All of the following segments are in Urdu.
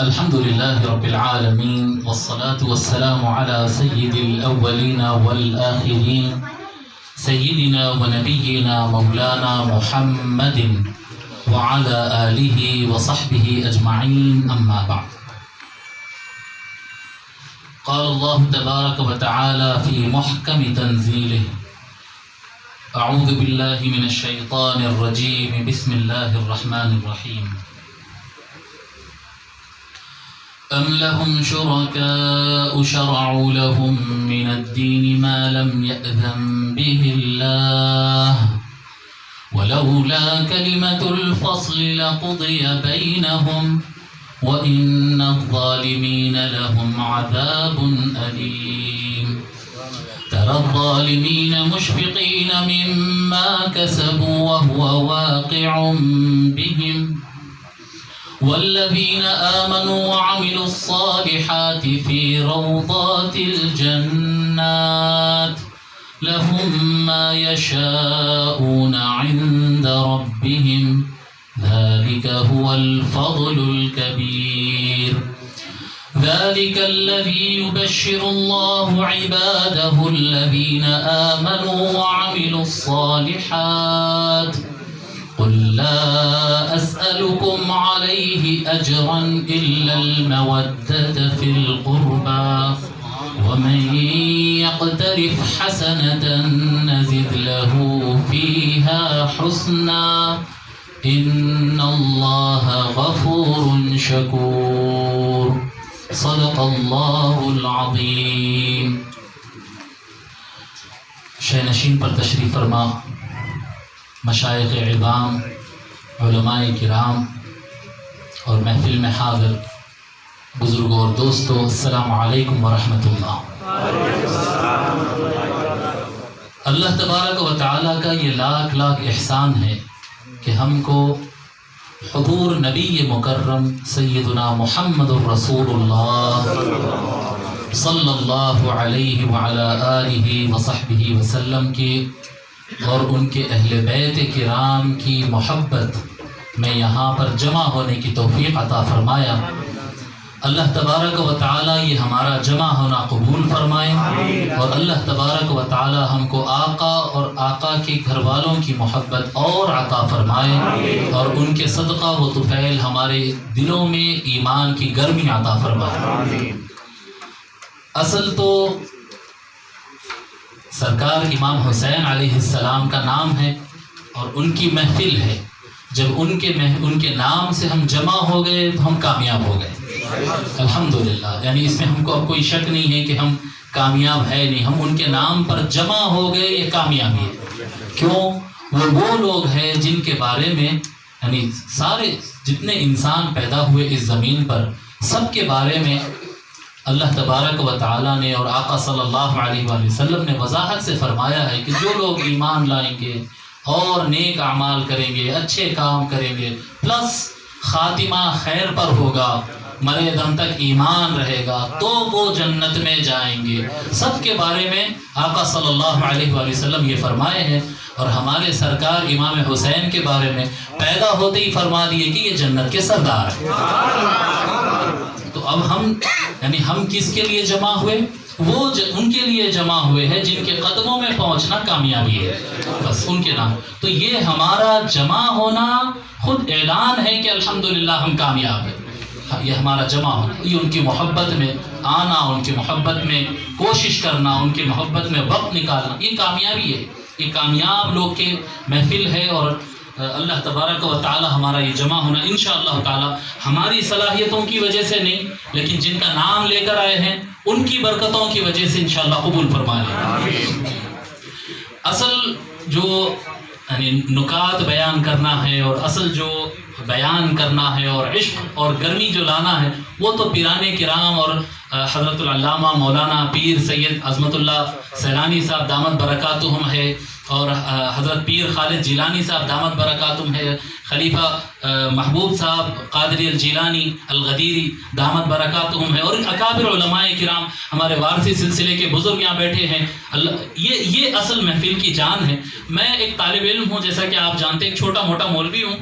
الحمد لله رب العالمين والصلاة والسلام على سيد الأولين والآخرين سيدنا ونبينا مولانا محمد وعلى آله وصحبه أجمعين أما بعد. قال الله تبارك وتعالى في محكم تنزيله: أعوذ بالله من الشيطان الرجيم بسم الله الرحمن الرحيم. أم لهم شركاء شرعوا لهم من الدين ما لم يأذن به الله ولولا كلمة الفصل لقضي بينهم وإن الظالمين لهم عذاب أليم. ترى الظالمين مشفقين مما كسبوا وهو واقع بهم والذين آمنوا وعملوا الصالحات في روضات الجنات لهم ما يشاءون عند ربهم ذلك هو الفضل الكبير. ذلك الذي يبشر الله عباده الذين آمنوا وعملوا الصالحات قل لا أسألكم عليه أجرا إلا المودة في القربى ومن يقترف حسنة نزد له فيها حسنا إن الله غفور شكور. صدق الله العظيم. شینشین پر تشریف فرما مشائخ عظام، علماء کرام اور محفل میں حاضر بزرگوں اور دوستوں، السلام علیکم ورحمۃ اللہ. اللہ تبارک و تعالیٰ کا یہ لاکھ لاکھ احسان ہے کہ ہم کو حضور نبی مکرم سیدنا محمد الرسول اللہ صلی اللہ علیہ وعلی آلہ وصحبہ وسلم کی اور ان کے اہل بیت کرام کی محبت میں یہاں پر جمع ہونے کی توفیق عطا فرمایا. اللہ تبارک و تعالیٰ یہ ہمارا جمع ہونا قبول فرمائے اور اللہ تبارک و تعالیٰ ہم کو آقا اور آقا کے گھر والوں کی محبت اور عطا فرمائے اور ان کے صدقہ و طفیل ہمارے دلوں میں ایمان کی گرمی عطا فرمائے. اصل تو سرکار امام حسین علیہ السلام کا نام ہے اور ان کی محفل ہے. جب ان کے نام سے ہم جمع ہو گئے تو ہم کامیاب ہو گئے الحمدللہ. یعنی اس میں ہم کو اب کوئی شک نہیں ہے کہ ہم کامیاب ہے نہیں، ہم ان کے نام پر جمع ہو گئے، یہ کامیابی ہے. کیوں؟ وہ لوگ ہیں جن کے بارے میں یعنی سارے جتنے انسان پیدا ہوئے اس زمین پر سب کے بارے میں اللہ تبارک و تعالیٰ نے اور آقا صلی اللہ علیہ وآلہ وسلم نے وضاحت سے فرمایا ہے کہ جو لوگ ایمان لائیں گے اور نیک اعمال کریں گے، اچھے کام کریں گے، پلس خاتمہ خیر پر ہوگا، مرے دم تک ایمان رہے گا تو وہ جنت میں جائیں گے. سب کے بارے میں آقا صلی اللہ علیہ وآلہ وسلم یہ فرمائے ہیں اور ہمارے سرکار امام حسین کے بارے میں پیدا ہوتے ہی فرما دیے کہ یہ جنت کے سردار ہیں. تو اب ہم کس کے لیے جمع ہوئے؟ وہ ان کے لیے جمع ہوئے ہیں جن کے قدموں میں پہنچنا کامیابی ہے، بس ان کے نام. تو یہ ہمارا جمع ہونا خود اعلان ہے کہ الحمدللہ ہم کامیاب ہیں. یہ ہمارا جمع ہونا، یہ ان کی محبت میں آنا، ان کی محبت میں کوشش کرنا، ان کی محبت میں وقت نکالنا، یہ کامیابی ہے. یہ کامیاب لوگ کے محفل ہے اور اللہ تبارک و تعالی ہمارا یہ جمع ہونا انشاءاللہ تعالی ہماری صلاحیتوں کی وجہ سے نہیں، لیکن جن کا نام لے کر آئے ہیں ان کی برکتوں کی وجہ سے انشاءاللہ قبول فرما لیں. اصل جو یعنی نکات بیان کرنا ہے اور اصل جو بیان کرنا ہے اور عشق اور گرمی جو لانا ہے وہ تو پیرانے کرام اور حضرت العلامہ مولانا پیر سید عظمت اللہ سیلانی صاحب دامت برکاتہم ہے اور حضرت پیر خالد جیلانی صاحب دامت برکاتہم ہے، خلیفہ محبوب صاحب قادری الجیلانی الغدیری دامت برکاتہم ہے، اور اکابر علماء کرام ہمارے وارثی سلسلے کے بزرگ یہاں بیٹھے ہیں. یہ اصل محفل کی جان ہے. میں ایک طالب علم ہوں، جیسا کہ آپ جانتے ہیں، ایک چھوٹا موٹا مولوی ہوں،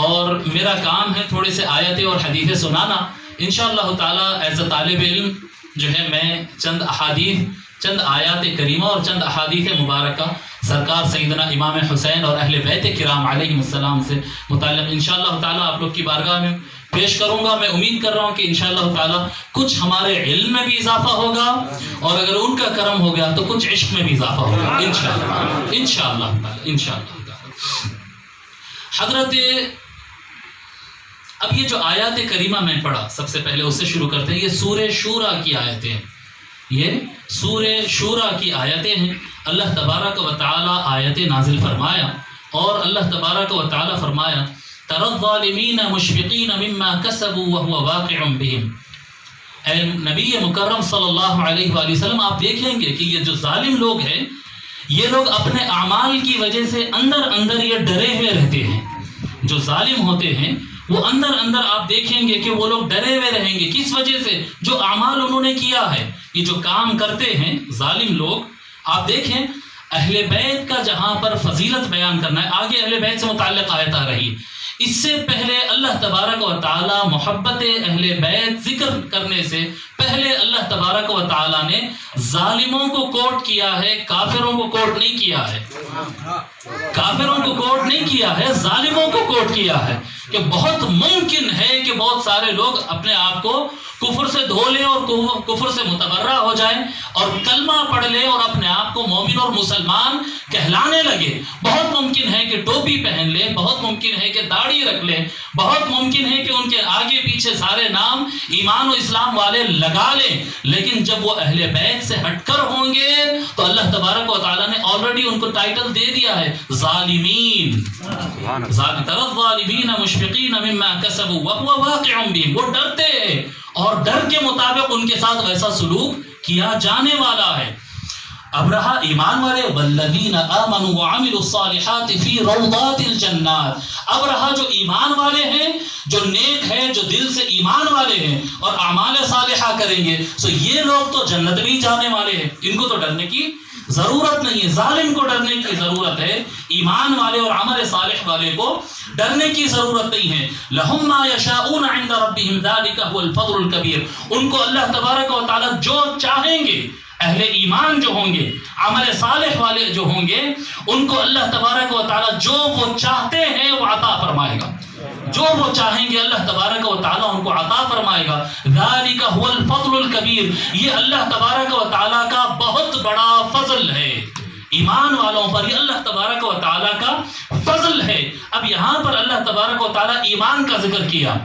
اور میرا کام ہے تھوڑے سے آیتیں اور حدیثیں سنانا. انشاءاللہ تعالیٰ ایز اے طالب علم جو ہے میں چند احادیث، چند آیات کریمہ اور چند احادیث مبارکہ سرکار سیدنا امام حسین اور اہل بیت کرام علیہ السلام سے متعلق انشاءاللہ تعالیٰ آپ لوگ کی بارگاہ میں پیش کروں گا۔ میں امید کر رہا ہوں کہ انشاءاللہ تعالیٰ کچھ ہمارے علم میں بھی اضافہ ہوگا، اور اگر ان کا کرم ہو گیا تو کچھ عشق میں بھی اضافہ ہوگا انشاءاللہ تعالیٰ۔ حضرت اب یہ جو آیات کریمہ میں پڑھا، سب سے پہلے اس سے شروع کرتے ہیں۔ یہ سورہ شورا کی آیتیں ہیں، یہ سورہ شورا کی آیتیں ہیں۔ اللہ تبارک و تعالی آیتیں نازل فرمایا، اور اللہ تبارک و تعالی فرمایا تَرَى الظَّالِمِينَ مُشْفِقِينَ مِمَّا كَسَبُوا وَهُوَ وَاقِعٌ بِهِمْ۔ اے نبی مکرم صلی اللہ علیہ وآلہ وسلم، آپ دیکھیں گے کہ یہ جو ظالم لوگ ہیں، یہ لوگ اپنے اعمال کی وجہ سے اندر اندر یہ ڈرے ہوئے رہتے ہیں۔ جو ظالم ہوتے ہیں وہ اندر اندر آپ دیکھیں گے کہ وہ لوگ ڈرے ہوئے رہیں گے، کس وجہ سے؟ جو اعمال انہوں نے کیا ہے، یہ جو کام کرتے ہیں ظالم لوگ۔ آپ دیکھیں اہل بیت کا جہاں پر فضیلت بیان کرنا ہے، آگے اہل بیت سے متعلق آیت آ رہی، اس سے پہلے اللہ تبارک و تعالی محبت اہل بیت ذکر کرنے سے پہلے اللہ تبارک و تعالی نے ظالموں کو کوٹ کیا ہے، کافروں کو کوٹ نہیں کیا ہے، کافروں کو کوٹ نہیں کیا ہے، ظالموں کو کوٹ کیا ہے، کہ بہت ممکن ہے کہ بہت سارے لوگ اپنے آپ کو کفر سے دھو لیں اور کفر سے متبرہ ہو جائیں اور کلمہ پڑھ لیں اور اپنے آپ کو مومن اور مسلمان کہلانے لگے۔ بہت ممکن ہے کہ ٹوپی پہن لیں، بہت ممکن ہے کہ داڑھی رکھ لیں، بہت ممکن ہے کہ ان کے آگے پیچھے سارے نام ایمان و اسلام والے لگا لیں، لیکن جب وہ اہل بیت سے ہٹ کر ہوں گے تو اللہ تبارک و تعالیٰ نے آلریڈی ان کو ٹائٹل دے دیا ہے ظالمین۔ تَرَى الظَّالِمِينَ مُشْفِقِينَ مِمَّا كَسَبُوا وَهُوَ وَاقِعٌ بِهِمْ، وہ ڈرتے ہیں اور ڈر کے مطابق ان کے ساتھ ویسا سلوک کیا جانے والا ہے۔ اب رہا ایمان والے، والذین آمنوا وعملوا الصالحات فی روضات الجنات۔ اب رہا جو ایمان والے ہیں، جو نیک ہے، جو دل سے ایمان والے ہیں اور اعمال صالحہ کریں گے، سو یہ لوگ تو جنت بھی جانے والے ہیں، ان کو تو ڈرنے کی ضرورت نہیں ہے۔ ظالم کو ڈرنے کی ضرورت ہے، ایمان والے اور عمل صالح والے کو ڈرنے کی ضرورت نہیں ہے۔ لَهُمْ مَا يَشَاءُونَ عِنْدَ رَبِّهِمْ ذَلِكَ هُوَ الْفَضْلُ الْكَبِيرُ۔ ان کو اللہ تبارک و تعالی جو چاہیں گے، اہل ایمان جو ہوں گے، عمل صالح والے جو ہوں گے، ان کو اللہ تبارک و تعالی جو وہ چاہتے ہیں وہ عطا فرمائے گا، جو وہ چاہیں گے اللہ تبارک و تعالی ان کو عطا فرمائے گا۔ ذَلِكَ هُوَ الْفَضْلُ الْكَبِيرُ، یہ اللہ تبارک و تعالی کا بہت بڑا فضل ہے، ایمان والوں پر یہ اللہ تبارک و تعالی کا فضل ہے۔ اب یہاں پر اللہ تبارک و تعالی ایمان کا ذکر کیا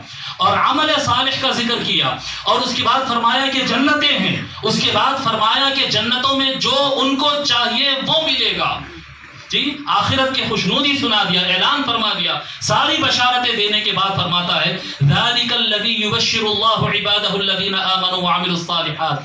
اور عمل صالح کا ذکر کیا، اور اس کے بعد فرمایا کہ جنتیں ہیں، اس کے بعد فرمایا کہ جنتوں میں جو ان کو چاہیے وہ ملے گا۔ جی آخرت کی خوشنودی سنا دیا، اعلان فرما دیا، ساری بشارتیں دینے کے بعد فرماتا ہے ذَلِكَ الَّذِي يُبَشِّرُ اللَّهُ عِبَادَهُ الَّذِينَ آمَنُوا وَعَمِلُوا الصَّالِحَاتِ۔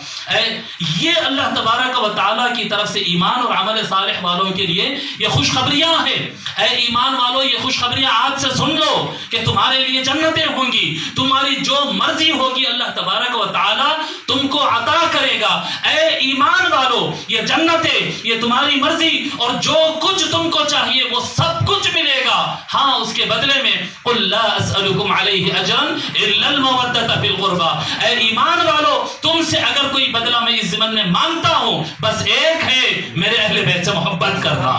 یہ اللہ تبارک و تعالیٰ کی طرف سے ایمان اور عمل صالح والوں کے لیے یہ خوشخبریاں ہیں۔ اے ایمان والو، یہ خوشخبریاں آج سے سن لو کہ تمہارے لیے جنتیں ہوں گی، تمہاری جو مرضی ہوگی اللہ تبارک و تعالیٰ تم کو عطا کرے گا۔ اے ایمان والو، یہ جنتیں، یہ تمہاری مرضی اور جو کچھ تم کو چاہیے وہ سب کچھ ملے گا، ہاں اس کے بدلے میں قُلْ لَا أَسْأَلُكُمْ عَلَيْهِ أَجْرًا إِلَّا الْمَوَدَّةَ فِي الْقُرْبَى۔ اے ایمان والو، تم سے اگر کوئی بدلہ میں اس زمن میں مانگتا ہوں بس ایک ہے، میرے اہل بیت سے محبت کرنا۔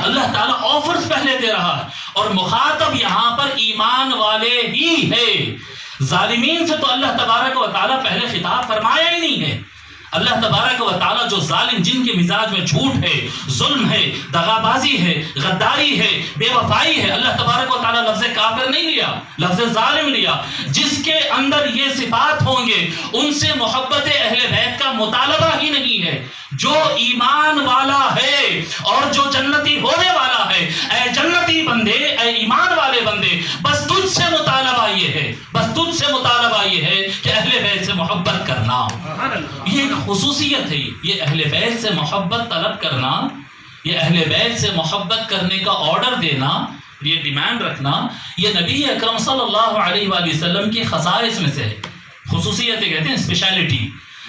اللہ تعالیٰ آفرز پہلے دے رہا ہے اور مخاطب یہاں پر ایمان والے ہی ہے، ظالمین سے تو اللہ تبارک و تعالیٰ پہلے خطاب فرمایا ہی نہیں ہے۔ اللہ تبارک و تعالیٰ جو ظالم، جن کے مزاج میں جھوٹ ہے، ظلم ہے، دغابازی ہے، غداری ہے، بے وفائی ہے، اللہ تبارک و تعالیٰ لفظ کافر نہیں لیا، لفظ ظالم لیا۔ جس کے اندر یہ صفات ہوں گے ان سے محبت اہل بیت کا مطالبہ ہی نہیں ہے۔ جو ایمان والا ہے اور جو جنتی ہونے والا ہے، اے جنتی بندے، اے ایمان والے بندے، بس تجھ سے مطالبہ یہ ہے، بس تجھ سے مطالبہ یہ ہے کہ اہل بیت سے محبت کرنا۔ یہ ایک خصوصیت ہے، یہ اہل بیت سے محبت طلب کرنا، یہ اہل بیت سے محبت کرنے کا آرڈر دینا، یہ ڈیمانڈ رکھنا، یہ نبی اکرم صلی اللہ علیہ وآلہ وسلم کی خصائص میں سے ہے۔ خصوصیتیں کہتے ہیں اسپیشلٹی۔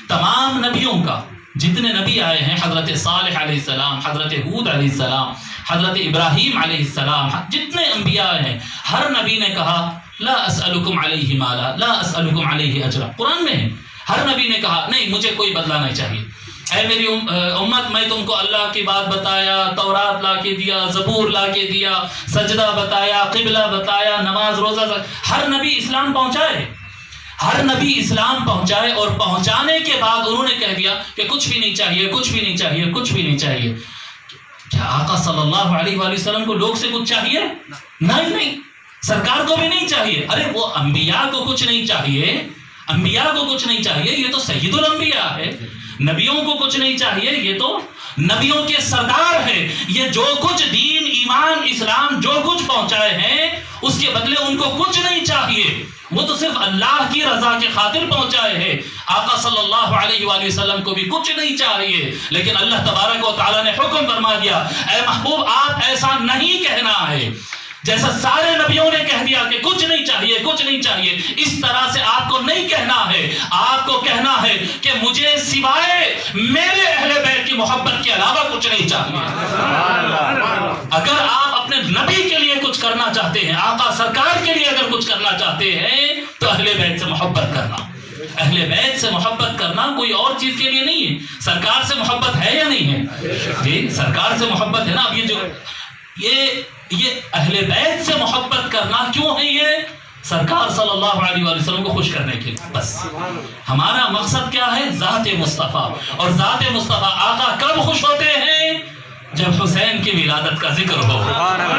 تمام نبیوں کا، جتنے نبی آئے ہیں، حضرت صالح علیہ السلام، حضرت ہود علیہ السلام، حضرت ابراہیم علیہ السلام، جتنے انبیاء ہیں، ہر نبی نے کہا لا اسألکم علیہ مالا لا اسألکم علیہ اجرا، قرآن میں ہے. ہر نبی نے کہا نہیں مجھے کوئی بدلہ نہیں چاہیے. اے میری امت میں تم کو اللہ کی بات بتایا، تورات لا کے دیا، زبور لا کے دیا، سجدہ بتایا، قبلہ بتایا، نماز روزہ، ہر نبی اسلام پہنچائے، ہر نبی اسلام پہنچائے. اور پہنچانے کے بعد انہوں نے کہہ دیا کہ کچھ بھی نہیں چاہیے، کچھ بھی نہیں چاہیے، کچھ بھی نہیں چاہیے. کیا آقا صلی اللہ علیہ وآلہ وسلم کو لوگ سے کچھ چاہیے؟ نہیں، سرکار کو بھی نہیں چاہیے. ارے وہ انبیاء کو کچھ نہیں چاہیے، انبیاء کو کچھ نہیں چاہیے، یہ تو سید الانبیاء ہے. نبیوں کو کچھ نہیں چاہیے، یہ تو نبیوں کے سردار ہے. یہ جو کچھ دین ایمان اسلام جو کچھ پہنچائے ہیں اس کے بدلے ان کو کچھ نہیں چاہیے. وہ تو صرف اللہ کی رضا کے خاطر پہنچائے ہیں. آقا صلی اللہ علیہ وآلہ وسلم کو بھی کچھ نہیں چاہیے، لیکن اللہ تبارک و تعالیٰ نے حکم فرما دیا اے محبوب آپ ایسا نہیں کہنا ہے جیسا سارے نبیوں نے کہہ دیا کہ کچھ نہیں چاہیے، کچھ نہیں چاہیے. اس طرح سے آپ کو نہیں کہنا ہے. آپ کو کہنا ہے کہ مجھے سوائے میرے اہل بیت کی محبت کے علاوہ کچھ نہیں چاہیے. اگر آپ اپنے نبی کے لیے کچھ کرنا چاہتے ہیں، آقا سرکار کے لیے اگر کچھ کرنا چاہتے ہیں تو اہل بیت سے محبت کرنا. اہل بیت سے محبت کرنا کوئی اور چیز کے لیے نہیں ہے. سرکار سے محبت ہے یا نہیں ہے؟ جی سرکار سے محبت ہے نا. اب یہ اہل بیت سے محبت کرنا کیوں ہے؟ یہ سرکار صلی اللہ علیہ وآلہ وسلم کو خوش کرنے کے لیے. بس ہمارا مقصد کیا ہے؟ ذات مصطفیٰ. اور ذات مصطفیٰ آقا کب خوش ہوتے ہیں؟ جب حسین کی ولادت کا ذکر ہو،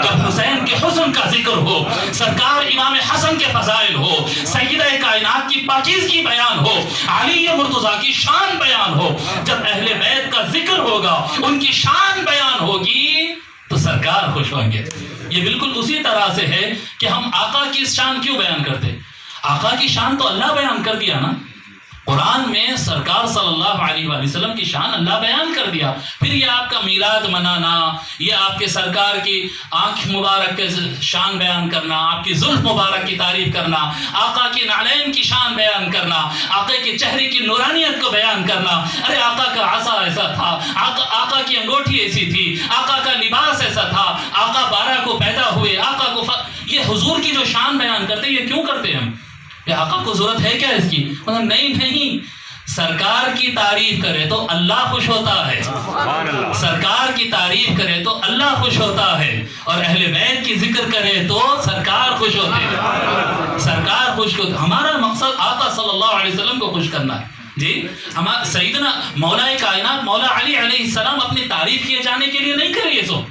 جب حسین کے حسن کا ذکر ہو، سرکار امام حسن کے فضائل ہو، سیدہ کائنات کی پاکیزگی بیان ہو، علی مرتضیٰ کی شان بیان ہو. جب اہل بیت کا ذکر ہوگا، ان کی شان بیان ہوگی تو سرکار خوش ہوں گے. یہ بالکل اسی طرح سے ہے کہ ہم آقا کی شان کیوں بیان کرتے؟ آقا کی شان تو اللہ بیان کر دیا نا. قرآن میں سرکار صلی اللہ علیہ وآلہ وسلم کی شان اللہ بیان کر دیا. پھر یہ آپ کا میلاد منانا، یہ آپ کے سرکار کی آنکھ مبارک کے شان بیان کرنا، آپ کی زلف مبارک کی تعریف کرنا، آقا کی نعلین کی شان بیان کرنا، آقا کے چہرے کی نورانیت کو بیان کرنا. ارے آقا کا عصا ایسا تھا، آقا کی انگوٹھی ایسی تھی، آقا کا لباس ایسا تھا، آقا 12 کو پیدا ہوئے، آقا کو یہ حضور کی جو شان بیان کرتے یہ کیوں کرتے ہم؟ آقا کو ضرورت ہے کیا اس کی؟ نہیں، سرکار کی تعریف کرے تو اللہ خوش ہوتا ہے. سرکار کی تعریف کرے تو اللہ خوش ہوتا ہے، اور اہل بیت کی ذکر کرے تو سرکار خوش ہوتے ہیں. سرکار خوش ہوتے. ہمارا مقصد آقا صلی اللہ علیہ وسلم کو خوش کرنا ہے. جی ہمارا سیدنا مولا کائنات مولا علی علیہ السلام اپنی تعریف کیے جانے کے لیے نہیں کرے. یہ سو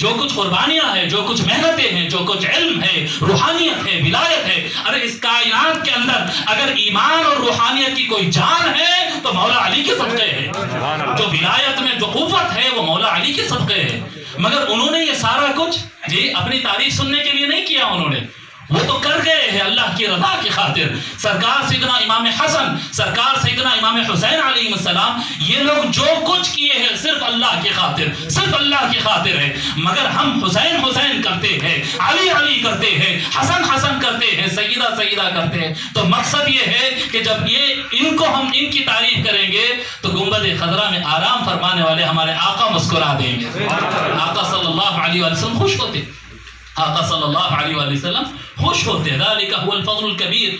جو کچھ قربانیاں ہیں، جو کچھ محنتیں ہیں، جو کچھ علم ہے، روحانیت ہے، ولایت ہے، ارے اس کائنات کے اندر اگر ایمان اور روحانیت کی کوئی جان ہے تو مولا علی کے صدقے ہے. جو ولایت میں جو قوت ہے وہ مولا علی کے صدقے ہے. مگر انہوں نے یہ سارا کچھ جی اپنی تعریف سننے کے لیے نہیں کیا. انہوں نے وہ تو کر گئے ہیں اللہ کی رضا کی خاطر. سرکار سیدنا امام حسن، سرکار سیدنا امام حسین علیہ السلام، یہ لوگ جو کچھ کیے ہیں صرف اللہ کی خاطر، صرف اللہ کی خاطر ہے. مگر ہم حسین حسین کرتے ہیں، علی علی کرتے ہیں، حسن حسن کرتے ہیں، سیدہ سیدہ کرتے ہیں. تو مقصد یہ ہے کہ جب ان کو ہم ان کی تعریف کریں گے تو گنبد خضرا میں آرام فرمانے والے ہمارے آقا مسکرا دیں گے. آقا صلی اللہ علیہ وسلم خوش ہوتے. آقا صلی اللہ علیہ وآلہ وسلم خوش ہوتے. ذالک هو الفضل الکبیر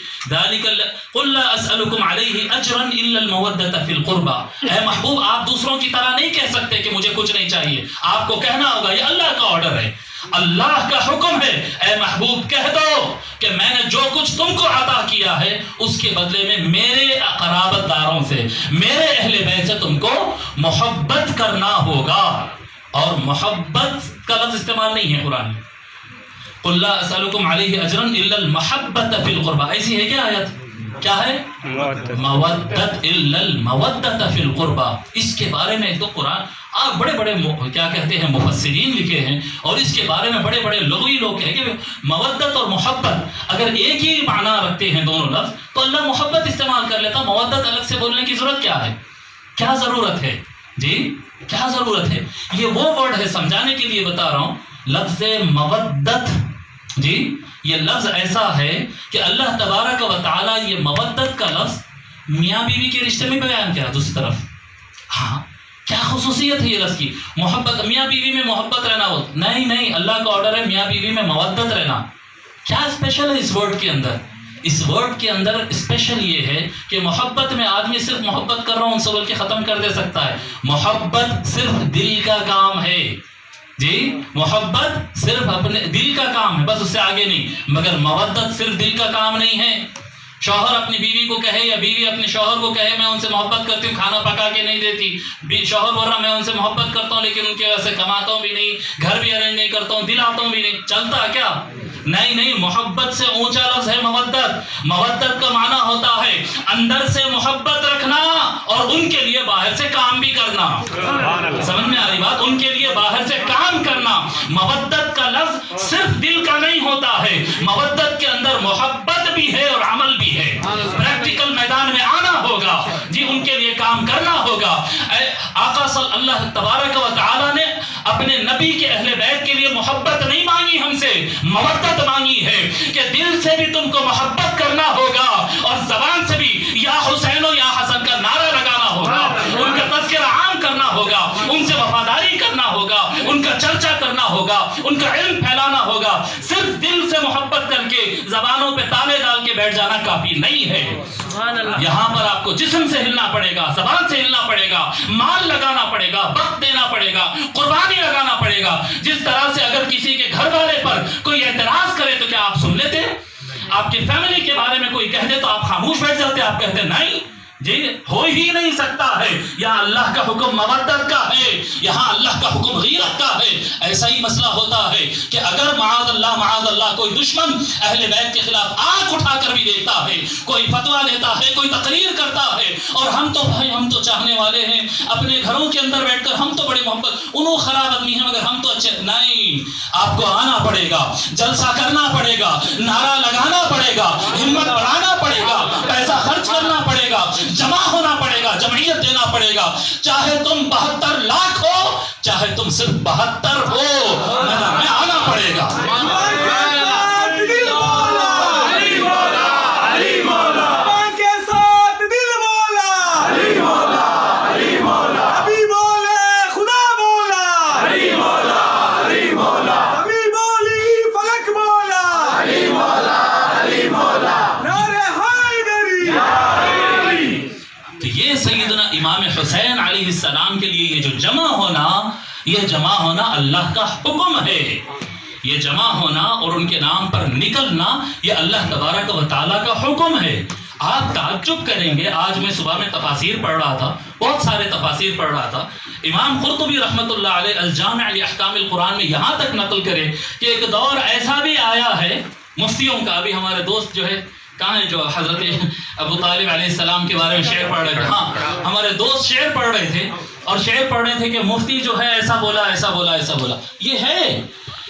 قل لا اسألکم علیہ اجرا الا المودۃ فی القربى. اے محبوب آپ دوسروں کی طرح نہیں کہہ سکتے کہ مجھے کچھ نہیں چاہیے. آپ کو کہنا ہوگا یہ اللہ کا آرڈر ہے، اللہ کا حکم ہے. اے محبوب کہہ دو کہ میں نے جو کچھ تم کو عطا کیا ہے اس کے بدلے میں میرے قرابت داروں سے، میرے اہل بیت سے تم کو محبت کرنا ہوگا. اور محبت کا لفظ استعمال نہیں ہے قرآن میں. قل لا اسألکم علیہ اجرا الا المحبۃ فی القربى. ایسی ہے کیا آیت؟ کیا ہے؟ مودت الا المودۃ فی القربى. اس کے بارے میں تو قرآن بڑے بڑے کیا کہتے ہیں مفسرین لکھے ہیں، اور اس کے بارے میں بڑے بڑے لغوی لوگ کہیں کہ مودت اور محبت اگر ایک ہی معنی رکھتے ہیں دونوں لفظ تو اللہ محبت استعمال کر لیتا. مودت الگ سے بولنے کی ضرورت کیا ہے؟ کیا ضرورت ہے؟ جی کیا ضرورت ہے؟ یہ وہ ورڈ ہے، سمجھانے کے لیے بتا رہا ہوں. لفظ مودت جی یہ لفظ ایسا ہے کہ اللہ تبارک و تعالی یہ مودت کا لفظ میاں بیوی کے رشتے میں بیان کیا. دوسری طرف ہاں کیا خصوصیت ہے یہ لفظ کی؟ محبت، میاں بیوی میں محبت رہنا ہو نہیں، اللہ کا آرڈر ہے میاں بیوی میں مودت رہنا. کیا اسپیشل ہے اس ورڈ کے اندر؟ اس ورڈ کے اندر اسپیشل یہ ہے کہ محبت میں آدمی صرف محبت کر رہا ہوں سو بول کے ختم کر دے سکتا ہے. محبت صرف دل کا کام ہے. جی محبت صرف اپنے دل کا کام ہے، بس اس سے آگے نہیں. مگر مودت صرف دل کا کام نہیں ہے. شوہر اپنی بیوی کو کہے یا بیوی اپنے شوہر کو کہے میں ان سے محبت کرتی ہوں، کھانا پکا کے نہیں دیتی. شوہر بول رہا میں ان سے محبت کرتا ہوں لیکن ان کی وجہ سے کماتا ہوں بھی نہیں، گھر بھی ارینج نہیں کرتا ہوں، دلاتا ہوں بھی نہیں. چلتا کیا؟ نہیں، محبت سے اونچا لفظ ہے مودت. مودت کا معنی ہوتا ہے اندر سے محبت رکھنا اور ان کے لیے باہر سے کام بھی کرنا. سمجھ میں آ رہی بات؟ ان کے لیے باہر سے کام کرنا. مودت کا لفظ صرف دل کا نہیں ہوتا ہے، مودت کے اندر محبت بھی ہے اور عمل بھی ہے. پریکٹیکل میدان میں آنا ہوگا، جی ان کے لیے کام کرنا ہوگا. آقا صلی اللہ تبارک و تعالی نے اپنے نبی کے اہل بیت کے لیے محبت نہیں مانگی ہم سے، مودت مانگی ہے کہ دل سے بھی تم کو محبت کرنا ہوگا اور زبان سے بھی یا حسین و یا حسن کا نعرہ لگانا ہوگا، ان کا تذکرہ عام کرنا ہوگا، ان سے وفاداری کرنا ہوگا، ان کا چرچا کرنا ہوگا، ان کا علم پھیلانا ہوگا. صرف دل سے محبت کر کے زبانوں پہ تالے ڈال کے بیٹھ جانا کافی نہیں ہے. یہاں پر آپ کو جسم سے ہلنا پڑے گا، زبان سے ہلنا پڑے گا، مال لگانا پڑے گا، وقت دینا پڑے گا، قربانی لگانا پڑے گا. جس طرح سے اگر کسی کے گھر والے پر کوئی اعتراض کرے تو کیا آپ سن لیتے؟ آپ کی فیملی کے بارے میں کوئی کہہ دے تو آپ خاموش بیٹھ جاتے؟ آپ کہتے نہیں، جی ہو ہی نہیں سکتا ہے. یہاں اللہ کا حکم مودت کا ہے، یہاں اللہ کا حکم غیرت کا ہے. ایسا ہی مسئلہ ہوتا ہے کہ اگر معاذ اللہ کوئی دشمن اہل بیت کے خلاف آنکھ اٹھا کر بھی دیکھتا ہے، کوئی فتویٰ دیتا ہے، کوئی تقریر کرتا ہے، اور ہم تو چاہنے والے ہیں اپنے گھروں کے اندر بیٹھ کر ہم تو بڑے محبت، انہوں خراب آدمی ہیں مگر ہم تو اچھے. نہیں، آپ کو آنا پڑے گا، جلسہ کرنا پڑے گا، نعرہ لگانا پڑے گا، ہمت بڑھانا پڑے گا، پیسہ خرچ کرنا پڑے گا، جمع ہونا پڑے گا، جمعیت دینا پڑے گا. چاہے تم 72 لاکھ ہو، چاہے تم صرف 72 ہو، میدان میں آنا پڑے گا. امام حسین علیہ السلام کے لیے یہ جو جمع ہونا اللہ کا حکم ہے. یہ جمع ہونا اور ان کے نام پر نکلنا یہ اللہ تبارک و تعالیٰ کا حکم ہے. آپ تعجب کریں گے، آج میں صبح میں تفاسیر پڑھ رہا تھا، بہت سارے تفاسیر پڑھ رہا تھا. امام قرطبی رحمۃ اللہ علیہ الجامع لاحکام القرآن میں یہاں تک نقل کرے کہ ایک دور ایسا بھی آیا ہے مفتیوں کا. ابھی ہمارے دوست جو ہے کہاں ہے جو حضرت ابو طالب علیہ السلام کے بارے میں شعر پڑھ رہے تھے. ہاں، ہمارے دوست شعر پڑھ رہے تھے اور شعر پڑھ رہے تھے کہ مفتی جو ہے ایسا بولا ایسا بولا ایسا بولا. یہ ہے،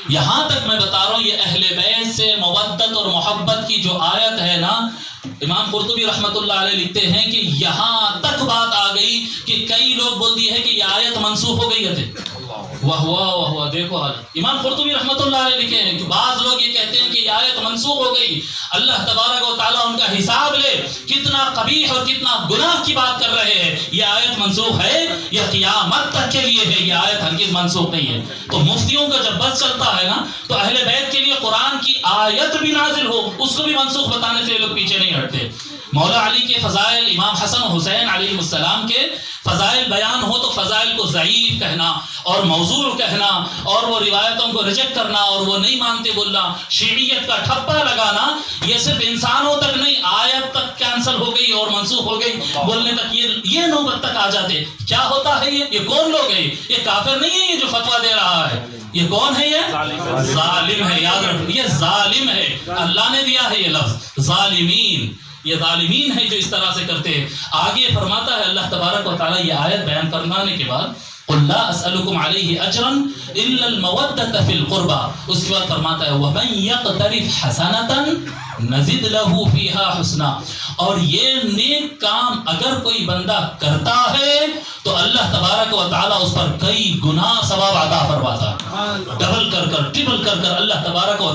یہاں تک میں بتا رہا ہوں، یہ اہل بیت سے مودت اور محبت کی جو آیت ہے نا، امام قرطبی رحمۃ اللہ علیہ لکھتے ہیں کہ یہاں تک بات آ گئی کہ کئی لوگ بولتی ہے کہ یہ آیت منسوخ ہو گئی ہے. واہ دیکھو حال. امام قرطبی رحمۃ اللہ علیہ لکھے ہیں کہ بعض لوگ یہ کہتے ہیں کہ یہ آیت منسوخ ہو گئی. اللہ تبارک و تعالیٰ ان کا حساب لے، کتنا قبیح اور کتنا گناہ کی بات کر رہے ہیں. یہ آیت منسوخ ہے، یہ قیامت تک کے لیے ہے، یہ آیت ہرگز منسوخ نہیں ہے. تو مفتیوں کا جب بس چلتا ہے نا تو اہل بیت کے لیے قرآن کی آیت بھی نازل ہو اس کو بھی منسوخ بتانے سے لوگ پیچھے نہیں ہٹتے. مولا علی کے فضائل، امام حسن و حسین علیہ السلام کے فضائل بیان ہو تو فضائل کو ضعیف کہنا اور موضوع کہنا اور وہ روایتوں کو ریجیکٹ کرنا اور وہ نہیں مانتے بولنا، شیعیت کا ٹھپا لگانا، یہ صرف انسانوں تک نہیں، آیت تک کینسل ہو گئی اور منسوخ ہو گئی بولنے تک یہ نوبت تک آ جاتے. کیا ہوتا ہے یہ کون لوگ ہیں؟ یہ کافر نہیں ہے یہ جو فتویٰ دے رہا ہے. یہ کون ہے؟ یہ ظالم ہے. یاد رکھو یہ ظالم ہے، اللہ نے دیا ہے یہ لفظ ظالمین. یہ ظالمین ہے جو اس طرح سے کرتے ہیں. آگے فرماتا ہے اللہ تبارک و تعالیٰ یہ آیت بیان کرنے کے بعد قُلْ لَا أَسْأَلُكُمْ عَلَيْهِ أَجْرًا إِلَّا الْمَوَدَّةَ فِي الْقُرْبَى. اس کے بعد فرماتا ہے وَمَنْ يَقْتَرِفْ حَسَنَةً نَزِدْ لَهُ فِيهَا حُسْنًا. اور یہ نیک کام اگر کوئی بندہ کرتا ہے تو اللہ تبارک و تعالیٰ اس پر کئی گنا ثواب عطا فرماتا ہے، ڈبل کر کر ٹرپل کر کر. اللہ تبارک و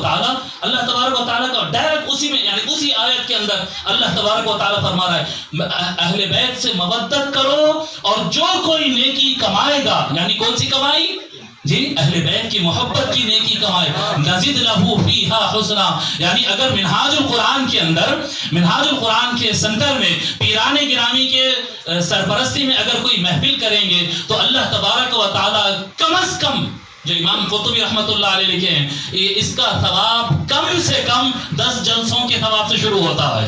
تعالیٰ کا ڈائریکٹ اسی میں یعنی اسی آیت کے اندر اللہ تبارک و تعالیٰ فرما رہا ہے اہل بیت سے مودت کرو اور جو کوئی نیکی کمائے گا، یعنی کون سی کمائی؟ جی اہل بیت کی محبت کی نیکی کمائے. نزد لہو فیہا حسنا. یعنی اگر منہاج القرآن کے اندر، منہاج القرآن کے سنٹر میں پیران گرامی کے سرپرستی میں اگر کوئی محفل کریں گے تو اللہ تبارک و تعالی کم از کم، جو امام قرطبی رحمۃ اللہ علیہ لکھے ہیں، اس کا ثواب کم سے کم 10 جلسوں کے ثواب سے شروع ہوتا ہے.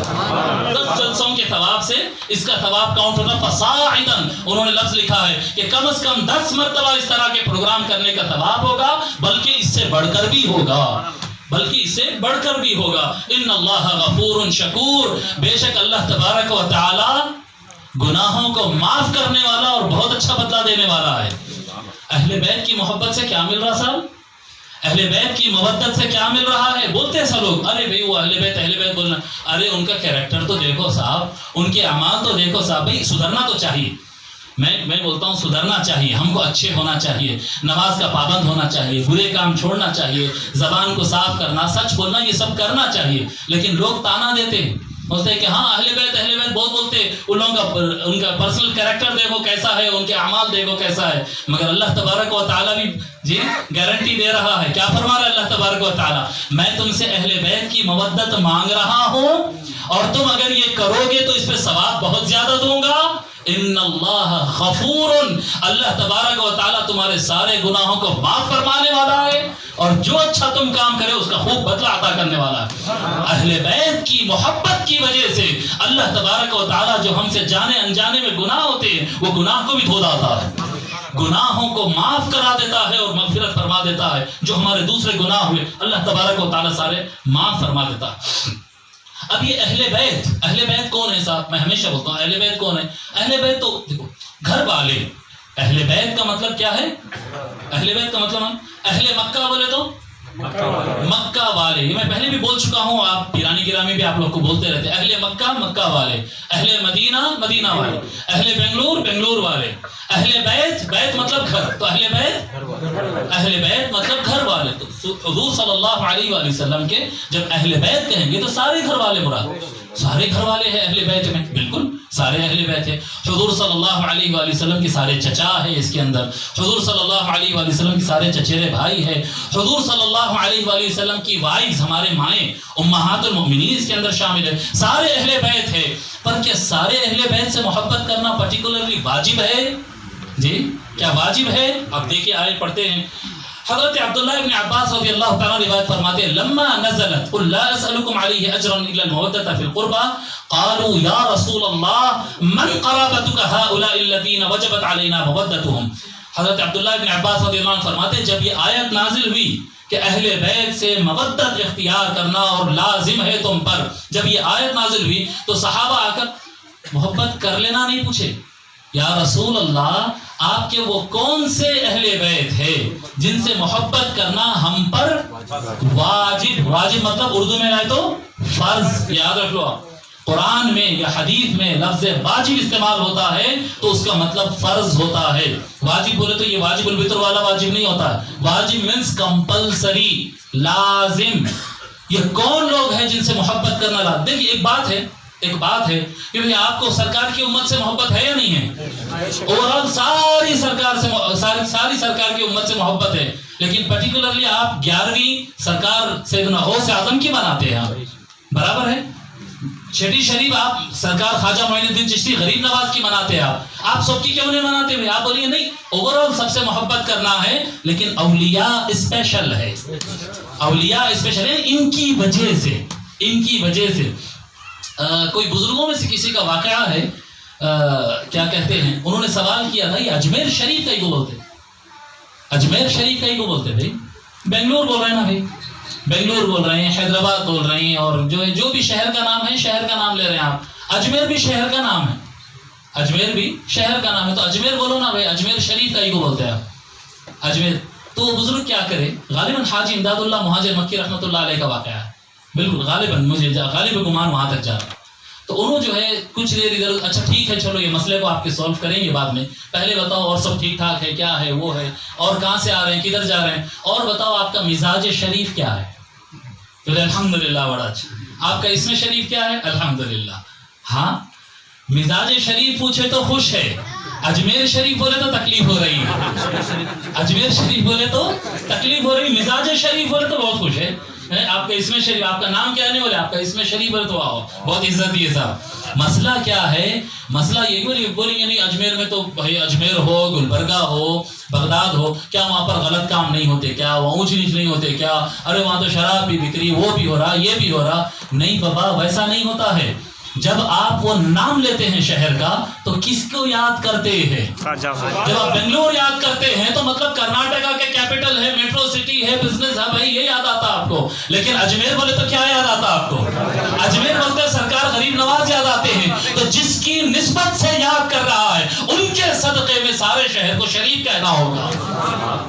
10 جلسوں کے ثواب سے اس کا ثواب کاؤنٹ ہوتا ہے. فصاعدا انہوں نے لفظ لکھا ہے کہ کم از کم 10 مرتبہ اس طرح کے پروگرام کرنے کا ثواب ہوگا، بلکہ اس سے بڑھ کر بھی ہوگا، بلکہ اس سے بڑھ کر بھی ہوگا. ان اللہ غفور شکور. بے شک اللہ تبارک و تعالی گناہوں کو معاف کرنے والا اور بہت اچھا بدلہ دینے والا ہے. اہل بیت کی محبت سے کیا مل رہا صاحب؟ اہل بیت کی مودت سے کیا مل رہا ہے؟ بولتے ہیں سب لوگ، ارے بھائی وہ اہل بیت بولنا، ارے ان کا کیریکٹر تو دیکھو صاحب، ان کے اعمال تو دیکھو صاحب. بھائی سدھرنا تو چاہیے. میں بولتا ہوں سدھرنا چاہیے، ہم کو اچھے ہونا چاہیے، نماز کا پابند ہونا چاہیے، برے کام چھوڑنا چاہیے، زبان کو صاف کرنا، سچ بولنا، یہ سب کرنا چاہیے. لیکن لوگ تانا دیتے ہیں، بولتے ہیں کہ ہاں اہل بیت بہت بولتے ہیں، ان کا پرسنل کیریکٹر دیکھو کیسا ہے، ان کے اعمال دیکھو کیسا ہے. مگر اللہ تبارک و تعالیٰ بھی جی گارنٹی دے رہا ہے. کیا فرما رہا ہے اللہ تبارک و تعالیٰ؟ میں تم سے اہل بیت کی مودت مانگ رہا ہوں، اور تم اگر یہ کرو گے تو اس پہ ثواب بہت زیادہ دوں گا. ان اللہ غفور. اللہ تبارک و تعالیٰ تمہارے سارے گناہوں کو معاف فرمانے والا ہے، اور جو اچھا تم کام کرے اس کا خوب بدلہ عطا کرنے والا ہے. اہل بیت کی محبت کی وجہ سے اللہ تبارک و تعالیٰ جو ہم سے جانے انجانے میں گناہ ہوتے ہیں، وہ گناہ کو بھی دھو ڈالتا ہے، گناہوں کو معاف کرا دیتا ہے اور مغفرت فرما دیتا ہے. جو ہمارے دوسرے گناہ ہوئے اللہ تبارک و تعالیٰ سارے معاف فرما دیتا ہے. اب یہ اہل بیت کون ہے صاحب؟ میں ہمیشہ بولتا ہوں اہل بیت کون ہے؟ اہل بیت تو دیکھو گھر والے. اہل بیت کا مطلب کیا ہے؟ اہل بیت کا مطلب اہل مکہ بولے تو مکہ والے. یہ میں پہلے بھی بول چکا ہوں، آپ پیرانی گرامی بھی آپ لوگ کو بولتے رہتے. اہل مکہ والے، اہل مدینہ والے، اہل بنگلور والے. اہل بیت مطلب گھر، تو اہل بیت مطلب گھر والے. تو حضور صلی اللہ علیہ وآلہ وسلم کے جب اہل بیت کہیں گے تو سارے گھر والے مراد، سارے گھر والے ہیں اہل بیت میں، بالکل سارے اہل بیت ہیں. حضور صلی اللہ علیہ وآلہ وسلم کے سارے چچا ہے اس کے اندر، حضور صلی اللہ علیہ وآلہ وسلم کے سارے چچیرے بھائی ہے، حضور صلی اللہ علیہ وآلہ وسلم کی وائز ہمارے مائیں امہات المؤمنین اس کے اندر شامل ہے. سارے اہل بیت ہے. پر کیا سارے اہل بیت سے محبت کرنا پرٹیکولرلی واجب ہے؟ جی کیا واجب ہے؟ اب دیکھیے آیت پڑھتے ہیں. حضرت عبداللہ ابن عباس رضی اللہ تعالیٰ روایت فرماتے ہیں، لما نزلت قل لا اسألكم علیہ اجرا الا المودة فی القربى قالوا یا رسول اللہ من قرابتك هؤلاء الذین وجبت علینا مودتهم. حضرت عبداللہ ابن عباس رضی اللہ عنہ فرماتے ہیں جب یہ آیت نازل ہوئی کہ اہل بیت سے مودت اختیار کرنا اور لازم ہے تم پر، جب یہ آیت نازل ہوئی تو صحابہ آ کر محبت کر لینا نہیں پوچھے، یا رسول اللہ آپ کے وہ کون سے اہل بیت ہے جن سے محبت کرنا ہم پر واجب مطلب اردو میں آئے تو فرض. یاد رکھ لو، قرآن میں یا حدیث میں لفظ واجب استعمال ہوتا ہے تو اس کا مطلب فرض ہوتا ہے. واجب بولے تو یہ واجب الفطر والا واجب نہیں ہوتا ہے. واجب مینس کمپلسری، لازم. یہ کون لوگ ہیں جن سے محبت کرنا لازم؟ دیکھیے ایک بات ہے کہ بھئی آپ کو سرکار کی امت سے محبت ہے یا نہیں ہے؟ اوورال ساری سرکار کی امت سے محبت ہے، لیکن پرٹیکولرلی آپ 11ویں سرکار سیدنا غوث اعظم کی مناتے ہیں، برابر ہے. چھٹی شریف آپ سرکار خواجہ معین الدین چشتی غریب نواز کی مناتے ہیں. آپ سب کی کیوں نہیں مناتے ہوئے؟ آپ بولیے نہیں، اوورال سب سے محبت کرنا ہے، لیکن اولیاء اسپیشل ہے. اولیاء اسپیشل ہے ان کی وجہ سے. کوئی بزرگوں میں سے کسی کا واقعہ ہے، کیا کہتے ہیں، انہوں نے سوال کیا تھا یہ اجمیر شریف کا ہی کو بولتے، اجمیر شریف کا ہی کو بولتے. بھائی بنگلور بول رہے ہیں نا، بھائی بنگلور بول رہے ہیں، حیدرآباد بول رہے ہیں، اور جو بھی شہر کا نام ہے شہر کا نام لے رہے ہیں آپ. اجمیر بھی شہر کا نام ہے، تو اجمیر بولو نا بھائی، اجمیر شریف کا ہی کو بولتے ہیں آپ اجمیر. تو وہ بزرگ کیا کرے، غالباً حاجی امداد اللہ مہاجر مکی رحمۃ اللہ علیہ کا واقعہ ہے، بالکل غالباً مجھے غالب گمان وہاں تک جا رہا ہے. تو انہوں جو ہے کچھ دیر ادھر، اچھا ٹھیک ہے چلو یہ مسئلے کو آپ کے سولو کریں گے بعد میں، پہلے بتاؤ اور سب ٹھیک ٹھاک ہے، کیا ہے وہ ہے، اور کہاں سے آ رہے ہیں، کدھر جا رہے ہیں، اور بتاؤ آپ کا مزاج شریف کیا ہے. تو الحمدللہ بڑا اچھا. آپ کا اسم شریف کیا ہے؟ الحمدللہ. ہاں مزاج شریف پوچھے تو خوش ہے، اجمیر شریف بولے تو تکلیف ہو رہی ہے، اجمیر شریف بولے تو تکلیف ہو رہی، مزاج شریف بولے تو بہت خوش ہے۔ آپ کا اسم شریف، آپ کا نام کیا نہیں بولے، آپ کا اسم شریف بولے تو آؤ، بہت عزت دی ہے صاحب۔ مسئلہ کیا ہے؟ مسئلہ یہ بولیں گے نہیں اجمیر میں تو بھائی اجمیر ہو، گلبرگہ ہو، بغداد ہو، کیا وہاں پر غلط کام نہیں ہوتے کیا؟ وہاں اونچ نیچ نہیں ہوتے کیا؟ ارے وہاں تو شراب بھی بک رہی، وہ بھی ہو رہا، یہ بھی ہو رہا۔ نہیں بابا، ویسا نہیں ہوتا ہے۔ جب آپ وہ نام لیتے ہیں شہر کا تو کس کو یاد کرتے ہیں؟ جب آپ بنگلور یاد کرتے ہیں تو مطلب کرناٹکا کے کیپٹل ہے، میٹرو سٹی ہے، بزنس ہے، بھائی یہ یاد آتا آپ کو۔ لیکن اجمیر بولے تو کیا یاد آتا آپ کو؟ اجمیر بولتے سرکار غریب نواز یاد آتے ہیں۔ تو جس کی نسبت سے یاد کر رہا ہے ان کے صدقے میں سارے شہر کو شریف کہنا ہوگا،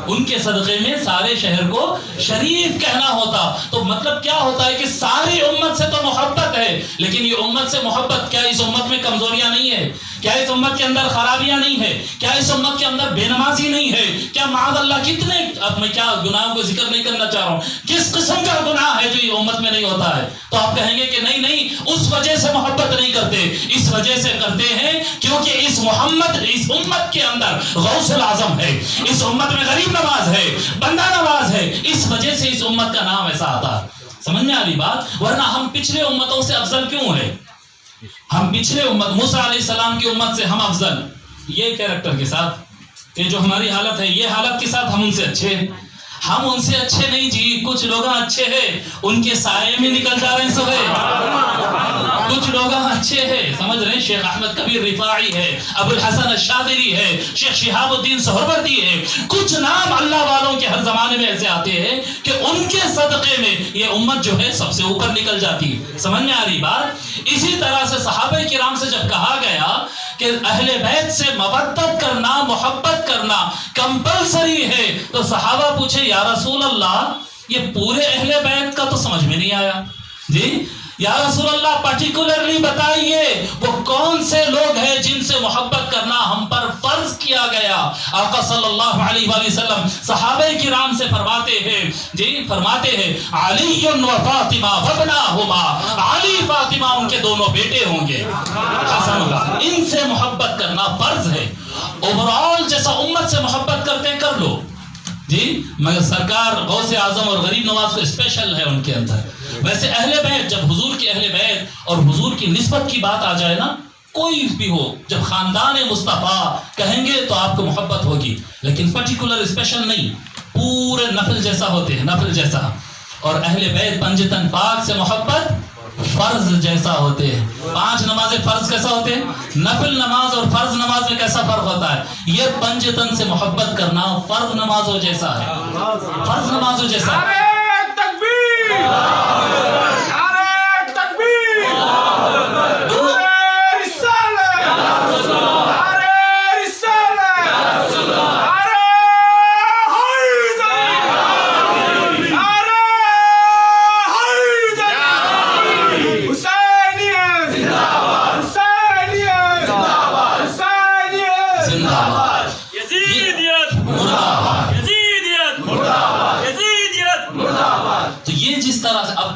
ان کے صدقے میں سارے شہر کو شریف کہنا ہوتا۔ تو مطلب کیا ہوتا ہے کہ ساری امت سے تو محبت ہے، لیکن یہ امت سے محبت، کیا اس امت میں کمزوریاں نہیں ہے؟ کیا اس امت کے اندر خرابیاں نہیں ہے؟ کیا اس امت کے اندر بے نمازی نہیں ہے؟ کیا معاذ اللہ کتنے، اب میں کیا گناہوں کو ذکر نہیں کرنا چاہ رہا ہوں، کس قسم کا گناہ ہے جو یہ امت میں نہیں ہوتا ہے؟ تو آپ کہیں گے کہ نہیں اس وجہ سے محبت نہیں کرتے، اس وجہ سے کرتے ہیں کیونکہ اس امت کے اندر غوث العظم ہے، اس امت میں غریب نواز ہے، بندہ نواز ہے، اس وجہ سے اس امت کا نام ایسا آتا ہے۔ سمجھ میں آ رہی بات؟ ورنہ ہم پچھلے امتوں سے افضل کیوں ہے؟ ہم پچھلے امت، موسیٰ علیہ السلام کی امت سے ہم افضل، یہ کیریکٹر کے ساتھ، یہ جو ہماری حالت ہے، یہ حالت کے ساتھ ہم ان سے اچھے ہیں؟ ہم ان سے اچھے نہیں جی، کچھ لوگ اچھے ہیں، ان کے سائے میں نکل جا رہے ہیں سب ہے، کچھ لوگ اچھے ہیں، سمجھ رہے ہیں؟ شیخ احمد کبیر رفاعی ہے، ابو الحسن الشاذلی ہے، شیخ شہاب الدین سہروردی ہے، کچھ نام اللہ والوں کے ہر زمانے میں ایسے آتے ہیں کہ ان کے صدقے میں یہ امت جو ہے سب سے اوپر نکل جاتی ہے۔ سمجھ میں آ رہی بات؟ اسی طرح سے صحابہ کرام سے جب کہا گیا کہ اہل بیت سے مودت کرنا، محبت کرنا کمپلسری ہے، تو صحابہ پوچھے یا رسول اللہ یہ پورے اہل بیت کا تو سمجھ میں نہیں آیا جی، یا رسول اللہ پرٹیکولرلی بتائیے وہ کون سے لوگ ہیں جن سے محبت کرنا ہم پر فرض کیا گیا۔ آقا صلی اللہ علیہ وآلہ وسلم صحابہ کرام سے فرماتے ہیں علی و فاطمہ وابناہما، علی فاطمہ ان کے دونوں بیٹے ہوں گے، حسن اللہ، ان سے محبت کرنا فرض ہے۔ اوورال جیسا امت سے محبت کرتے ہیں کر لو جی، مگر سرکار غوث اعظم اور غریب نواز کو اسپیشل ہے ان کے اندر۔ ویسے اہل بیت، جب حضور کی اہل بیت اور حضور کی نسبت کی بات آ جائے نا، کوئی بھی ہو، جب خاندان مصطفیٰ کہیں گے تو آپ کو محبت ہوگی، لیکن پرٹیکولر اسپیشل نہیں، پورے نفل جیسا ہوتے ہیں، نفل جیسا۔ اور اہل بیت پنجتن پاک سے محبت فرض جیسا ہوتے ہیں۔ 5 نمازیں فرض کیسا ہوتے ہیں؟ نفل نماز اور فرض نماز میں کیسا فرق ہوتا ہے؟ یہ پنجتن سے محبت کرنا فرض نمازوں جیسا ہے، فرض نمازوں جیسا ہے۔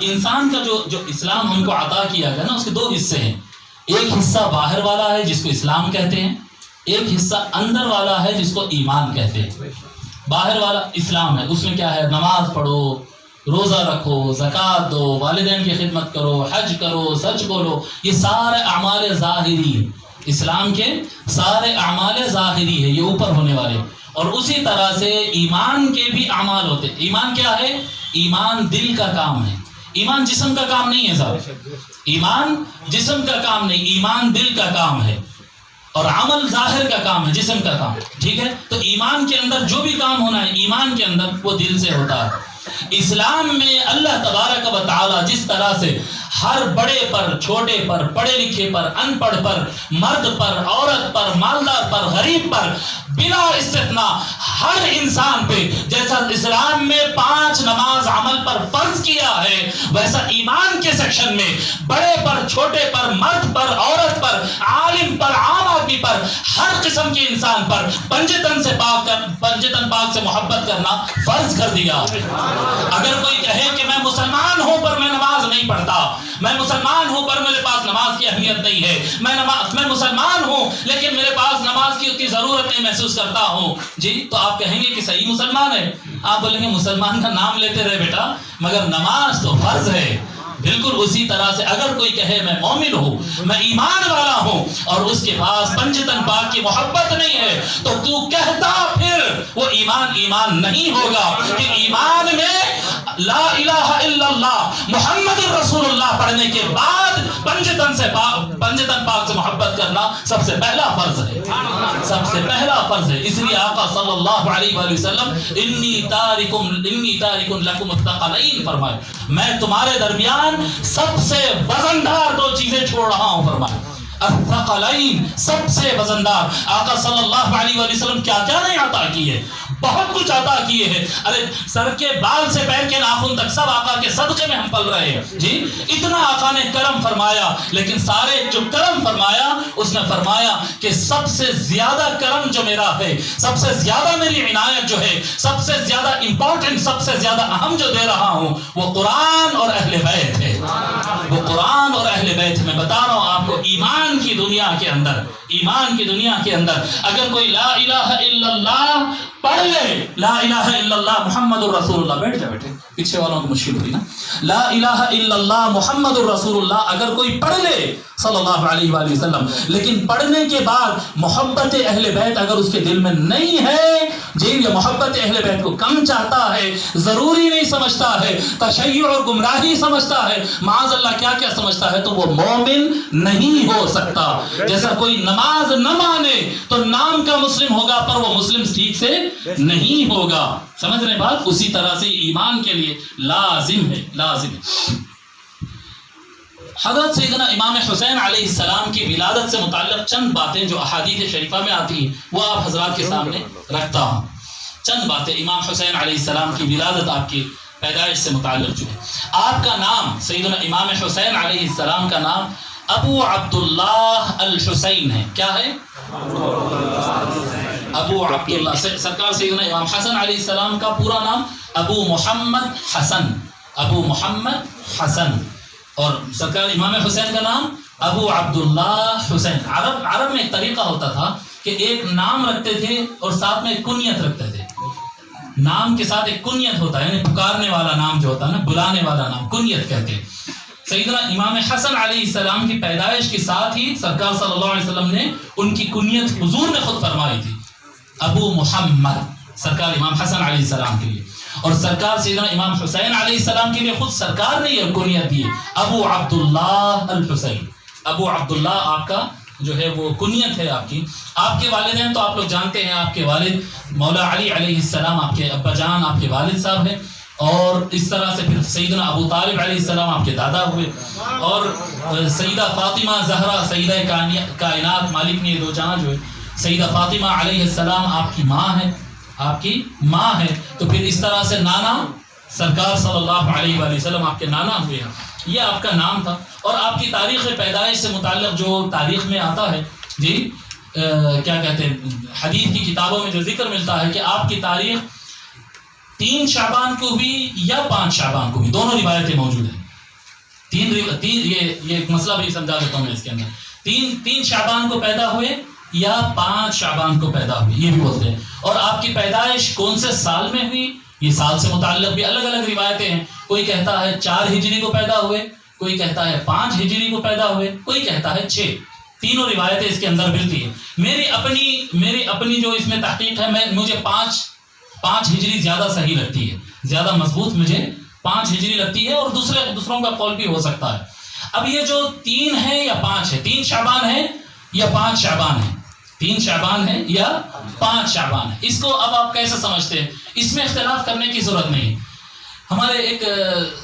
انسان کا جو اسلام ہم کو عطا کیا گیا نا، اس کے 2 حصے ہیں، ایک حصہ باہر والا ہے جس کو اسلام کہتے ہیں، ایک حصہ اندر والا ہے جس کو ایمان کہتے ہیں۔ باہر والا اسلام ہے، اس میں کیا ہے؟ نماز پڑھو، روزہ رکھو، زکوٰۃ دو، والدین کی خدمت کرو، حج کرو، سچ بولو، یہ سارے اعمال ظاہری، اسلام کے سارے اعمال ظاہری ہے، یہ اوپر ہونے والے۔ اور اسی طرح سے ایمان کے بھی اعمال ہوتے ہیں۔ ایمان کیا ہے؟ ایمان دل کا کام ہے، ایمان جسم کا کام نہیں ہے صاحب، ایمان جسم کا کام نہیں، ایمان دل کا کام ہے، اور عمل ظاہر کا کام ہے، جسم کا کام، ٹھیک ہے؟ تو ایمان کے اندر جو بھی کام ہونا ہے ایمان کے اندر وہ دل سے ہوتا ہے۔ اسلام میں اللہ تبارک و تعالی جس طرح سے ہر بڑے پر، چھوٹے پر، پڑھے لکھے پر، ان پڑھ پر، مرد پر، عورت پر، مالدار پر، غریب پر، بلا استثناء ہر انسان پہ جیسا اسلام میں 5 نماز عمل پر فرض کیا ہے، ویسا ایمان کے سیکشن میں بڑے پر، چھوٹے پر، مرد پر، عورت پر، عالم پر، عام آدمی پر ہر قسم کے انسان پر پنجتن پاک سے محبت کرنا فرض کر دیا ہے۔ اگر کوئی کہے کہ میں مسلمان ہوں پر میں نماز نہیں پڑھتا، میں مسلمان ہوں پر میرے پاس نماز کی اہمیت نہیں ہے، میں مسلمان ہوں لیکن میرے پاس نماز کی اتنی ضرورت نہیں محسوس کرتا ہوں، جی تو آپ کہیں گے کہ صحیح مسلمان ہے؟ آپ بولیں گے مسلمان کا نام لیتے رہے بیٹا، مگر نماز تو فرض ہے۔ بالکل اسی طرح سے اگر کوئی کہے میں مومن ہوں، میں ایمان والا ہوں، اور اس کے پاس پنجتن پاک کی محبت نہیں ہے، تو تو کہتا پھر وہ ایمان نہیں ہوگا کہ ایمان میں لا الہ الا اللہ محمد رسول اللہ پڑھنے کے بعد پنجتن پاک سے محبت کرنا سب سے پہلا فرض ہے، سب سے پہلا فرض ہے۔ اس لیے آقا صلی اللہ علیہ وآلہ وسلم انی تارک لکم الثقلین فرمائے، میں تمہارے درمیان سب سے وزندار دو چیزیں چھوڑ رہا ہوں فرمائے، الثقلین سب سے وزندار۔ آقا صلی اللہ علیہ وآلہ وسلم کیا کیا نہیں عطا کیے، بہت کچھ عطا کیے ہیں۔ ارے سر کے بال سے پیر کے ناخن تک سب آقا کے صدقے میں ہم پل رہے ہیں، جی اتنا آقا نے کرم فرمایا، لیکن سارے جو کرم فرمایا اس نے فرمایا کہ سب سے زیادہ کرم جو میرا ہے، سب سے زیادہ میری عنایت جو ہے، سب سے زیادہ امپورٹنٹ، سب سے زیادہ اہم جو دے رہا ہوں وہ قرآن اور اہل بیت ہے، وہ قرآن اور اہل بیت۔ میں بتا رہا ہوں آپ کو، ایمان کی دنیا کے اندر اگر کوئی لا الہ الا اللہ پڑھ لے، لا الہ الا اللہ محمد الرسول اللہ، بیٹھ جا بیٹھے، پیچھے والوں کو مشکل ہوئی نا، لا الہ الا اللہ محمد الرسول اللہ اگر کوئی پڑھ لے صلی اللہ علیہ وآلہ وسلم، لیکن پڑھنے کے بعد محبت اہل بیت اگر اس کے دل میں نہیں ہے، جی یہ محبت اہل بیت کو کم چاہتا ہے، ضروری نہیں سمجھتا ہے، تشیع اور گمراہی سمجھتا ہے، معاذ اللہ کیا کیا سمجھتا ہے، تو وہ مومن نہیں ہو سکتا۔ جیسا کوئی نماز نہ مانے تو نام کا مسلم ہوگا پر وہ مسلم ٹھیک سے نہیں ہوگا، سمجھ رہے بات؟ اسی طرح سے ایمان کے لیے لازم ہے۔ حضرت سیدنا امام حسین علیہ السلام کی ولادت سے متعلق چند باتیں جو احادیث شریفہ میں آتی ہیں وہ آپ حضرات کے سامنے رکھتا ہوں۔ چند باتیں امام حسین علیہ السلام کی ولادت، آپ کی پیدائش سے متعلق جو ہے۔ آپ کا نام سیدنا امام حسین علیہ السلام کا نام ابو عبداللہ الحسین ہے۔ کیا ہے؟ ابو عبداللہ۔ سرکار سیدنا امام حسن علیہ السلام کا پورا نام ابو محمد حسن، اور سرکار امام حسین کا نام ابو عبداللہ حسین۔ عرب میں ایک طریقہ ہوتا تھا کہ ایک نام رکھتے تھے اور ساتھ میں ایک کنیت رکھتے تھے، نام کے ساتھ ایک کنیت ہوتا ہے، یعنی پکارنے والا نام جو ہوتا ہے نا، بلانے والا نام، کنیت کہتے ہیں۔ سیدنا امام حسن علیہ السلام کی پیدائش کے ساتھ ہی سرکار صلی اللہ علیہ وسلم نے ان کی کنیت حضور نے خود فرمائی تھی، ابو محمد، سرکار امام حسن علیہ السلام کے لیے، اور سرکار سیدنا امام حسین علیہ السلام کے لیے خود سرکار نے یہ کنیت دی، ابو عبداللہ الحسین۔ ابو عبداللہ آپ کا جو ہے وہ کنیت ہے آپ کی۔ آپ کے والدین تو آپ لوگ جانتے ہیں، آپ کے والد مولا علی علیہ السلام آپ کے ابا جان، آپ کے والد صاحب ہیں، اور اس طرح سے پھر سیدنا ابو طالب علیہ السلام آپ کے دادا ہوئے، اور سیدہ فاطمہ زہرا سیدہ کائنات مالک دو جہاں جو ہے سیدہ فاطمہ علیہ السلام آپ کی ماں ہے، تو پھر اس طرح سے نانا سرکار صلی اللہ علیہ وآلہ وسلم آپ کے نانا ہوئے ہیں۔ یہ آپ کا نام تھا، اور آپ کی تاریخ پیدائش سے متعلق جو تاریخ میں آتا ہے، جی کیا کہتے ہیں، حدیث کی کتابوں میں جو ذکر ملتا ہے کہ آپ کی تاریخ 3 شعبان کو ہوئی یا 5 شعبان کو ہوئی، دونوں روایتیں موجود ہیں۔ یہ ایک مسئلہ بھی سمجھا دیتا ہوں میں اس کے اندر، 3 شعبان کو پیدا ہوئے یا 5 شعبان کو پیدا ہوئی، یہ بھی بولتے ہیں۔ اور آپ کی پیدائش کون سے سال میں ہوئی، یہ سال سے متعلق بھی الگ الگ روایتیں ہیں۔ کوئی کہتا ہے 4 ہجری کو پیدا ہوئے، کوئی کہتا ہے 5 ہجری کو پیدا ہوئے، کوئی کہتا ہے 6۔ تینوں روایتیں اس کے اندر ملتی ہیں۔ میری اپنی جو اس میں تحقیق ہے، مجھے 5 ہجری زیادہ صحیح لگتی ہے، زیادہ مضبوط مجھے 5 ہجری لگتی ہے، اور دوسروں کا قول بھی ہو سکتا ہے۔ اب یہ جو 3 ہے یا 5 ہے، 3 شعبان ہے یا 5 شعبان ہے، 3 شعبان ہے یا 5 شعبان ہے، اس کو اب آپ کیسے سمجھتے ہیں؟ اس میں اختلاف کرنے کی ضرورت نہیں۔ ہمارے ایک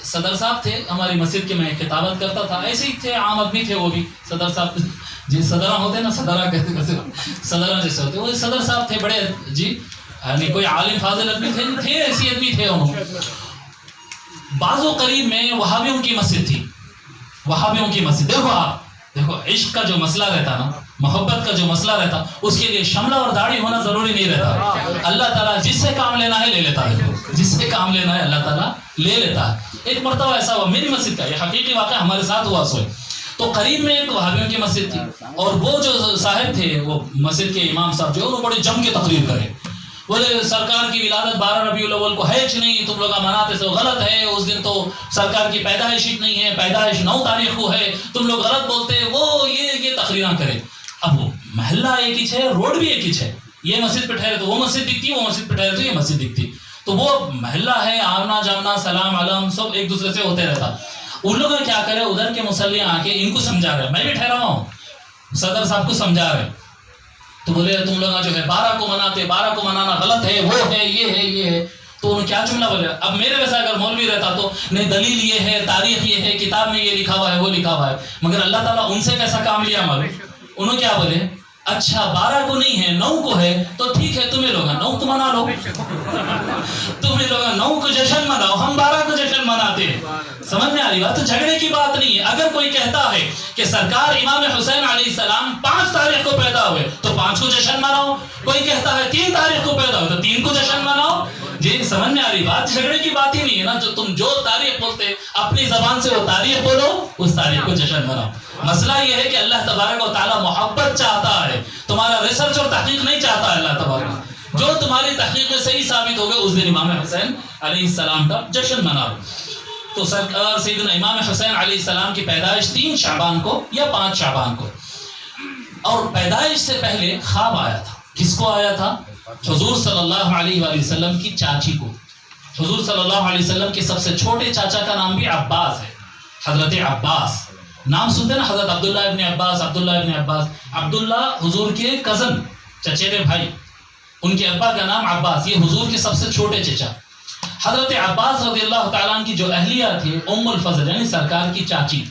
صدر صاحب تھے ہماری مسجد کے، میں خطابت کرتا تھا، ایسے ہی تھے، عام آدمی تھے وہ بھی، صدر صاحب جی صدرہ ہوتے نا، صدرہ کہتے صدرہ جیسے ہوتے، وہ صدر صاحب تھے بڑے، جی یعنی کوئی عالم فاضل آدمی تھے، ایسی آدمی تھے انہوں۔ بعض و قریب میں وہابیوں کی مسجد تھی، وہابیوں کی مسجد، دیکھو آپ دیکھو عشق کا جو مسئلہ رہتا نا، محبت کا جو مسئلہ رہتا، اس کے لیے شملہ اور داڑھی ہونا ضروری نہیں رہتا. اللہ تعالیٰ جس سے کام لینا ہے لے لیتا ہے، جس سے کام لینا ہے اللہ تعالیٰ لے لیتا ہے. ایک مرتبہ ایسا ہوا میری مسجد کا، یہ حقیقی واقعہ ہمارے ساتھ ہوا سوئے. تو قریب میں ایک وہابیوں کی مسجد تھی، اور وہ جو صاحب تھے، وہ مسجد کے امام صاحب جو بڑے جم کے تقریر کرے، بولے سرکار کی ولادت 12 ربیع الاول کو ہے کہ نہیں، تم لوگ مناتے سو غلط ہے، اس دن تو سرکار کی پیدائش ہی نہیں ہے، پیدائش 9 تاریخ کو ہے، تم لوگ غلط بولتے. وہ یہ تقریراں کرے. اب وہ محلہ ایک ہی ہے، روڈ بھی ایک ہی ہے، یہ مسجد پہ ٹھہرے تو وہ مسجد دکھتی، وہ مسجد پہ ٹھہرے تو یہ مسجد دکھتی. تو وہ محلہ ہے، آمنا جامنا سلام علم سب ایک دوسرے سے ہوتے رہتا. ان لوگوں نے کیا کرے، ادھر کے مصلی آ کے ان کو سمجھا رہے، میں بھی ٹھہرا ہوں، صدر صاحب کو سمجھا رہے. تو بولے تم لوگ جو ہے 12 کو مناتے، 12 کو منانا غلط ہے، وہ ہے، یہ ہے. تو انہوں نے کیا جملہ بولے. اب میرے ویسا اگر مولوی رہتا تو نہیں، دلیل یہ ہے، تاریخ یہ ہے، کتاب میں یہ لکھا ہوا ہے، وہ لکھا ہوا ہے. مگر اللہ تعالیٰ ان سے کیسا کام لیا معلوم. انہوں کیا بولے، اچھا 12 کو نہیں ہے، 9 کو ہے، تو ٹھیک ہے، تمہیں لوگ 9 کو منا لو، تمہیں لوگ 9 کو جشن مناؤ، ہم 12 کو جشن مناتے ہیں. سمجھ میں آ رہی بات؟ تو جھگڑے کی بات نہیں ہے. اگر کوئی کہتا ہے کہ سرکار امام حسین علیہ السلام 5 تاریخ کو پیدا ہوئے تو 5 کو جشن مناؤ، کوئی کہتا ہے 3 تاریخ کو پیدا ہوئے تو 3 کو جشن مناؤ. جی سمجھ میں آ رہی بات؟ جھگڑے کی بات ہی نہیں ہے نا. جو تاریخ بولتے اپنی زبان سے وہ تاریخ بولو، اس تاریخ کو جشن مناؤ. مسئلہ یہ ہے کہ اللہ تبارک و تعالیٰ محبت چاہتا ہے، تمہارا ریسرچ اور تحقیق نہیں چاہتا ہے. اللہ تبارک جو تمہاری تحقیق میں صحیح ثابت ہوگا اس دن امام حسین علیہ السلام کا جشن مناؤ. تو سرکار سیدنا امام حسین علیہ السلام کی پیدائش 3 شعبان کو یا 5 شعبان کو، اور پیدائش سے پہلے خواب آیا تھا. کس کو آیا تھا؟ حضور صلی اللہ علیہ وآلہ وسلم کی چاچی کو. حضور صلی اللہ علیہ وسلم کے سب سے چھوٹے چاچا کا نام بھی عباس ہے، حضرت عباس. نام سنتے نا، حضرت عبداللہ ابن عباس، عبداللہ ابن عباس. عبداللہ حضور کے کزن، چچیرے بھائی، ان کے ابا کا نام عباس. یہ حضور کے سب سے چھوٹے چچا. حضرت عباس رضی اللہ تعالیٰ عنہ کی جو اہلیہ تھی ام الفضل، یعنی سرکار کی چاچی،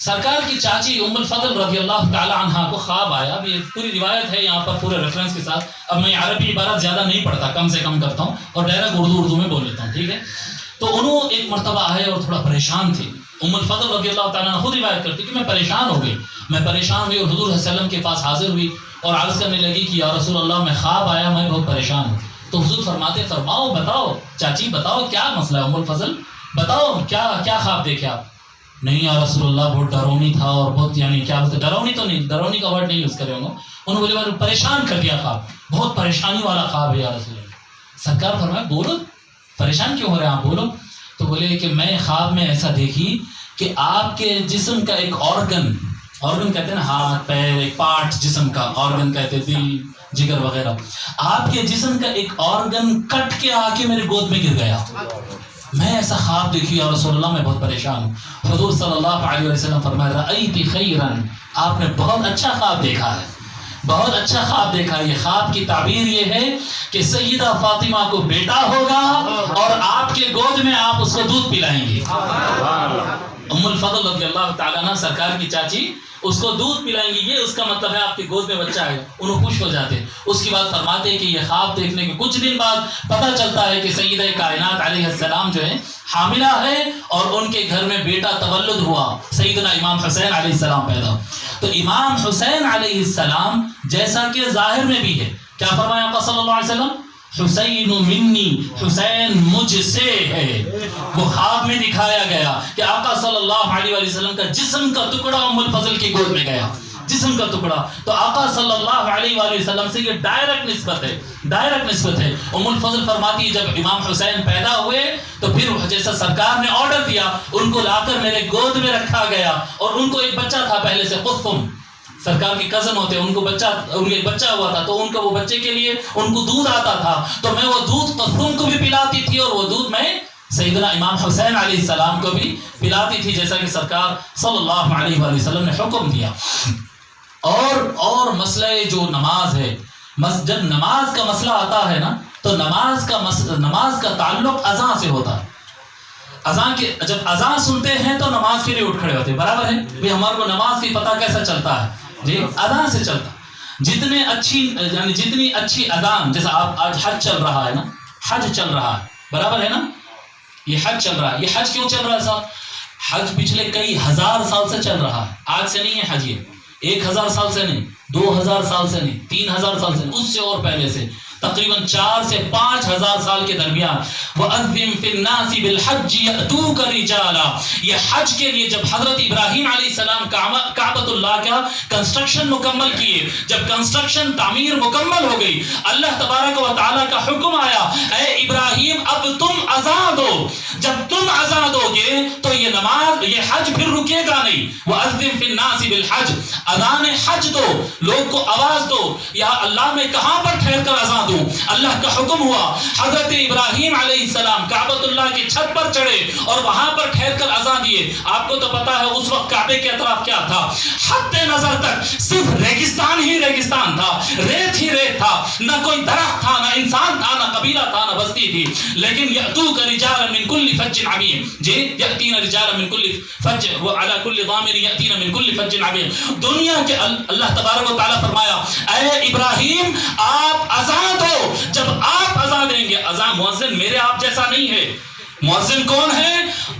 سرکار کی چاچی ام الفضل رضی اللہ تعالیٰ عنہ کو خواب آیا. اب یہ پوری روایت ہے یہاں پر پورے ریفرنس کے ساتھ. اب میں عربی عبارت زیادہ نہیں پڑھتا، کم سے کم کرتا ہوں اور ڈائریکٹ اردو میں بول لیتا ہوں، ٹھیک ہے. تو انہوں ایک مرتبہ آئے اور تھوڑا پریشان تھے. ام الفضل رضی اللہ تعالیٰ عنہ خود روایت کرتی کہ میں پریشان ہو گئی، میں پریشان ہوئی اور حضور صلی اللہ علیہ وسلم کے پاس حاضر ہوئی اور عرض کرنے لگی کہ یا رسول اللہ میں خواب آیا، میں بہت پریشان ہوں. تو حضور فرماتے فرماؤ، بتاؤ چاچی، بتاؤ کیا مسئلہ ہے. ام الفضل بتاؤ کیا خواب دیکھے آپ؟ نہیں یا رسول اللہ بہت ڈرونی تھا اور بہت، یعنی کیا بولتے، ڈرونی تو نہیں، ڈرونی کا ورڈ نہیں یوز کرے انہوں. انہوں بولے میں پریشان کر دیا خواب، بہت پریشانی والا خواب ہے یا رسول اللہ. سرکار فرمایا بولو، پریشان کیوں ہو رہے ہیں آپ، بولو. تو بولے کہ میں خواب میں ایسا دیکھی کہ آپ کے جسم کا ایک آرگن کہتے ہیں نا، ہاتھ پیر، ایک پارٹ جسم کا، آرگن کہتے ہیں دل جگر وغیرہ، آپ کے جسم کا ایک آرگن کٹ کے آ کے میرے گود میں گر گیا. میں ایسا خواب دیکھی یا رسول اللہ، میں بہت پریشان ہوں. حضور صلی اللہ علیہ وسلم فرمایا رأیت خیرا، آپ نے بہت اچھا خواب دیکھا ہے، بہت اچھا خواب دیکھا. یہ خواب کی تعبیر یہ ہے کہ سیدہ فاطمہ کو بیٹا ہوگا اور آپ کے گود میں آپ اس کو دودھ پلائیں گے. ام الفضل رضی اللہ تعالیٰ عنہ سرکار کی چاچی اس کو دودھ پلائیں گی، یہ اس کا مطلب ہے آپ کے گود میں بچہ ہے. انہوں خوش ہو جاتے. اس کی بات فرماتے ہیں کہ یہ خواب دیکھنے کے کچھ دن بعد پتہ چلتا ہے کہ سیدہ کائنات علیہ السلام جو ہے حاملہ ہے اور ان کے گھر میں بیٹا تولد ہوا، سیدنا امام حسین علیہ السلام پیدا ہو. تو امام حسین علیہ السلام جیسا کہ ظاہر میں بھی ہے، کیا فرمایا آقا صلی اللہ علیہ وسلم، حسین منی، حسین مجھ سے ہے. وہ خواب میں دکھایا گیا کہ آقا صلی اللہ علیہ وسلم کا جسم کا ٹکڑا ام الفضل کی گود میں گیا، جسم کا ٹکڑا. تو آقا صلی اللہ علیہ وسلم سے یہ ڈائریکٹ نسبت ہے، ڈائریکٹ نسبت ہے. ام الفضل فرماتی جب امام حسین پیدا ہوئے تو پھر جیسا سرکار نے آرڈر دیا ان کو لا کر میرے گود میں رکھا گیا. اور ان کو ایک بچہ تھا پہلے سے، قطم، سرکار کے کزن ہوتے، ان کو ایک بچہ ہوا تھا، تو ان کا وہ بچے کے لیے ان کو دودھ آتا تھا، تو میں وہ دودھ قطم کو بھی پلاتی تھی اور وہ دودھ میں سیدنا امام حسین علیہ السلام کو بھی پلاتی تھی، جیسا کہ سرکار صلی اللہ علیہ وآلہ وسلم نے حکم دیا. اور مسئلہ جو نماز ہے، جب نماز کا مسئلہ آتا ہے نا تو نماز کا تعلق اذان سے ہوتا ہے. جب اذان سنتے ہیں تو نماز کے لیے اٹھ کھڑے ہوتے ہیں، برابر ہے بھی. ہمارے کو نماز کی پتہ کیسا چلتا ہے جی، اذان سے چلتا. جتنی اچھی اذان، جیسا آپ آج حج چل رہا ہے نا، حج چل رہا ہے، برابر ہے نا، یہ حج چل رہا ہے. یہ حج کیوں چل رہا ہے صاحب؟ حج پچھلے کئی ہزار سال سے چل رہا ہے، آج سے نہیں ہے حج، یہ 1000 سال سے نہیں، 2000 سال سے نہیں، 3000 سال سے نہیں، اس سے اور پہلے سے تقریباً 4 سے 5000 سال کے درمیان وَأَذِّن فِي النَّاسِ بِالْحَجِّ يَأْتُوكَ رِجَالًا، یہ حج کے لیے جب حضرت ابراہیم علیہ السلام کعبۃ اللہ کا کنسٹرکشن مکمل کیے، جب کنسٹرکشن تعمیر مکمل ہو گئی، اللہ تبارک و تعالیٰ کا حکم آیا، اے ابراہیم اب تم اذان دو، جب تم اذان دو گے تو یہ نماز، یہ حج پھر رکے گا نہیں۔ وَأَذِّن فِي النَّاسِ بِالْحَجِّ، اذان حج دو، لوگ کو آواز دو، یا اللہ میں کہاں پر ٹھہر کر اذان دوں؟ اللہ کا حکم ہوا، حضرت ابراہیم علیہ السلام کعبۃ اللہ کی چھت پر چڑھے اور وہاں پر ٹھہر کر اذان دیے۔ آپ کو تو پتا ہے اس وقت کعبے کے اطراف کیا تھا، حد نظر تک صرف ریگستان ہی ریگستان تھا، ریت ہی ریت تھا، نہ کوئی درخت تھا، نہ انسان تھا، نہ قبیلہ تھا، نہ بستی تھی۔ لیکن یأتوک رجالا من کل فج عمیم، جی یأتین رجالا من کل فج وعلی کل ضامر یأتین من کل فج عمیم، دنیا کے اللہ تبارک و تعالیٰ فرمایا اے ابراہیم آپ اذان دو، جب آپ اذان دیں گے، اذان مؤذن میرے آپ جیسا نہیں ہے، مؤذن کون ہے؟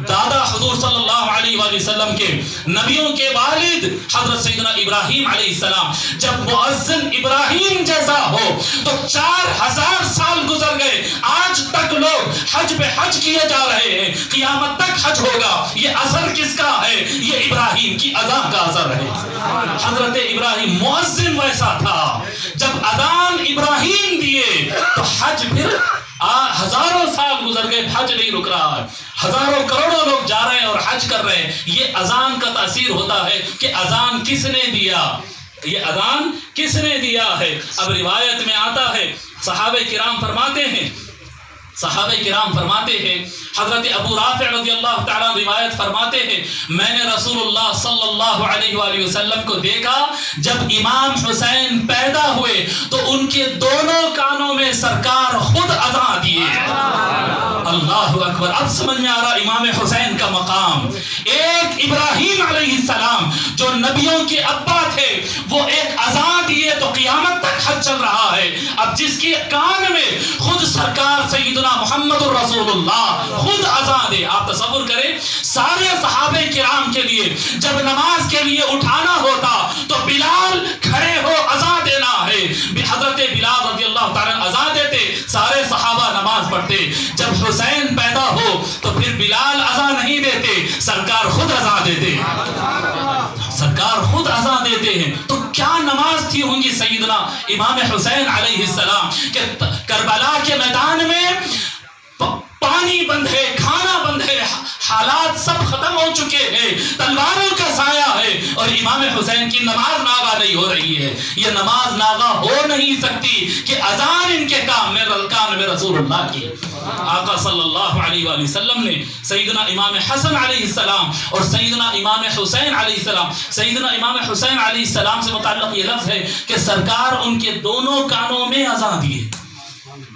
دادا حضور صلی اللہ علیہ وآلہ وسلم کے، نبیوں کے والد حضرت سیدنا ابراہیم علیہ السلام، جب مؤذن ابراہیم جیسا ہو تو 4000 سال گزر گئے، آج تک لوگ حج پہ حج کیے جا رہے ہیں، قیامت تک حج ہوگا۔ یہ اثر کس کا ہے؟ یہ ابراہیم کی اذان کا اثر ہے۔ حضرت ابراہیم مؤذن ویسا تھا، جب اذان ابراہیم دیے تو حج پھر ہزاروں سال گزر گئے، حج نہیں رک رہا ہے، ہزاروں کروڑوں لوگ جا رہے ہیں اور حج کر رہے ہیں۔ یہ اذان کا تاثیر ہوتا ہے کہ اذان کس نے دیا، یہ اذان کس نے دیا ہے۔ اب روایت میں آتا ہے، صحابہ کرام فرماتے ہیں، حضرت ابو رافع رضی اللہ تعالیٰ روایت فرماتے ہیں، میں نے رسول اللہ صلی اللہ علیہ وآلہ وسلم کو دیکھا جب امام حسین پیدا ہوئے تو ان کے دونوں کانوں میں سرکار خود اذان دیے۔ اللہ اکبر، اب سمجھ میں آ رہا امام حسین کا مقام۔ ایک ابراہیم علیہ السلام جو نبیوں کے ابا تھے، وہ ایک اذان دیے تو قیامت تک حج چل رہا ہے۔ اب جس کے کان میں خود سرکار سیدنا محمد الرسول اللہ خود اذان دے، آپ تصور کریں سارے صحابہ کرام کے لیے جب نماز کے لیے اٹھانا ہوتا تو بلال کھڑے ہو اذان دینا ہے، حضرت بلال رضی اللہ تعالیٰ اذان دیتے، سارے صحابہ نماز پڑھتے۔ جب حسین پیدا ہو تو پھر بلال اذان نہیں دیتے، سرکار خود اذان دیتے، سرکار خود اذان دیتے ہیں۔ تو کیا نماز تھی ہوں گی سیدنا امام حسین علیہ السلام کہ کربلا کے میدان میں پانی بند ہے، کھانا بند ہے، حالات سب ختم ہو چکے ہیں، تلواروں کا سایہ ہے، اور امام حسین کی نماز ناغا نہیں ہو رہی ہے۔ یہ نماز ناغا ہو نہیں سکتی کہ اذان ان کے کان میں رسول اللہ کی۔ آقا صلی اللہ علیہ وآلہ وسلم نے سیدنا امام حسن علیہ السلام اور سیدنا امام حسین علیہ السلام، سیدنا امام حسین علیہ السلام سے متعلق یہ لفظ ہے کہ سرکار ان کے دونوں کانوں میں اذان دیے،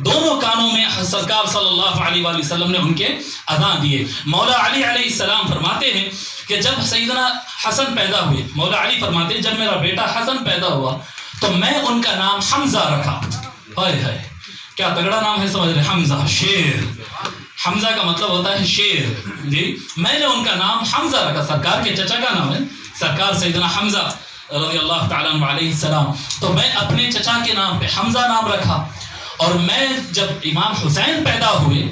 دونوں کانوں میں سرکار صلی اللہ علیہ وآلہ وسلم نے ان کے اذان دیے۔ مولا علی علیہ السلام فرماتے ہیں کہ جب سیدنا حسن پیدا ہوئے، مولا علی فرماتے ہیں جب میرا بیٹا حسن پیدا ہوا تو میں ان کا نام حمزہ رکھا۔ ہائے ہائے کیا تگڑا نام ہے، سمجھ رہے، حمزہ، شیر۔ حمزہ کا مطلب ہوتا ہے شیر، جی میں نے ان کا نام حمزہ رکھا، سرکار کے چچا کا نام ہے، سرکار سیدنا حمزہ رضی اللہ تعالیٰ عنہ علیہ السلام، تو میں اپنے چچا کے نام پہ حمزہ نام رکھا۔ اور میں جب امام حسین پیدا ہوئے،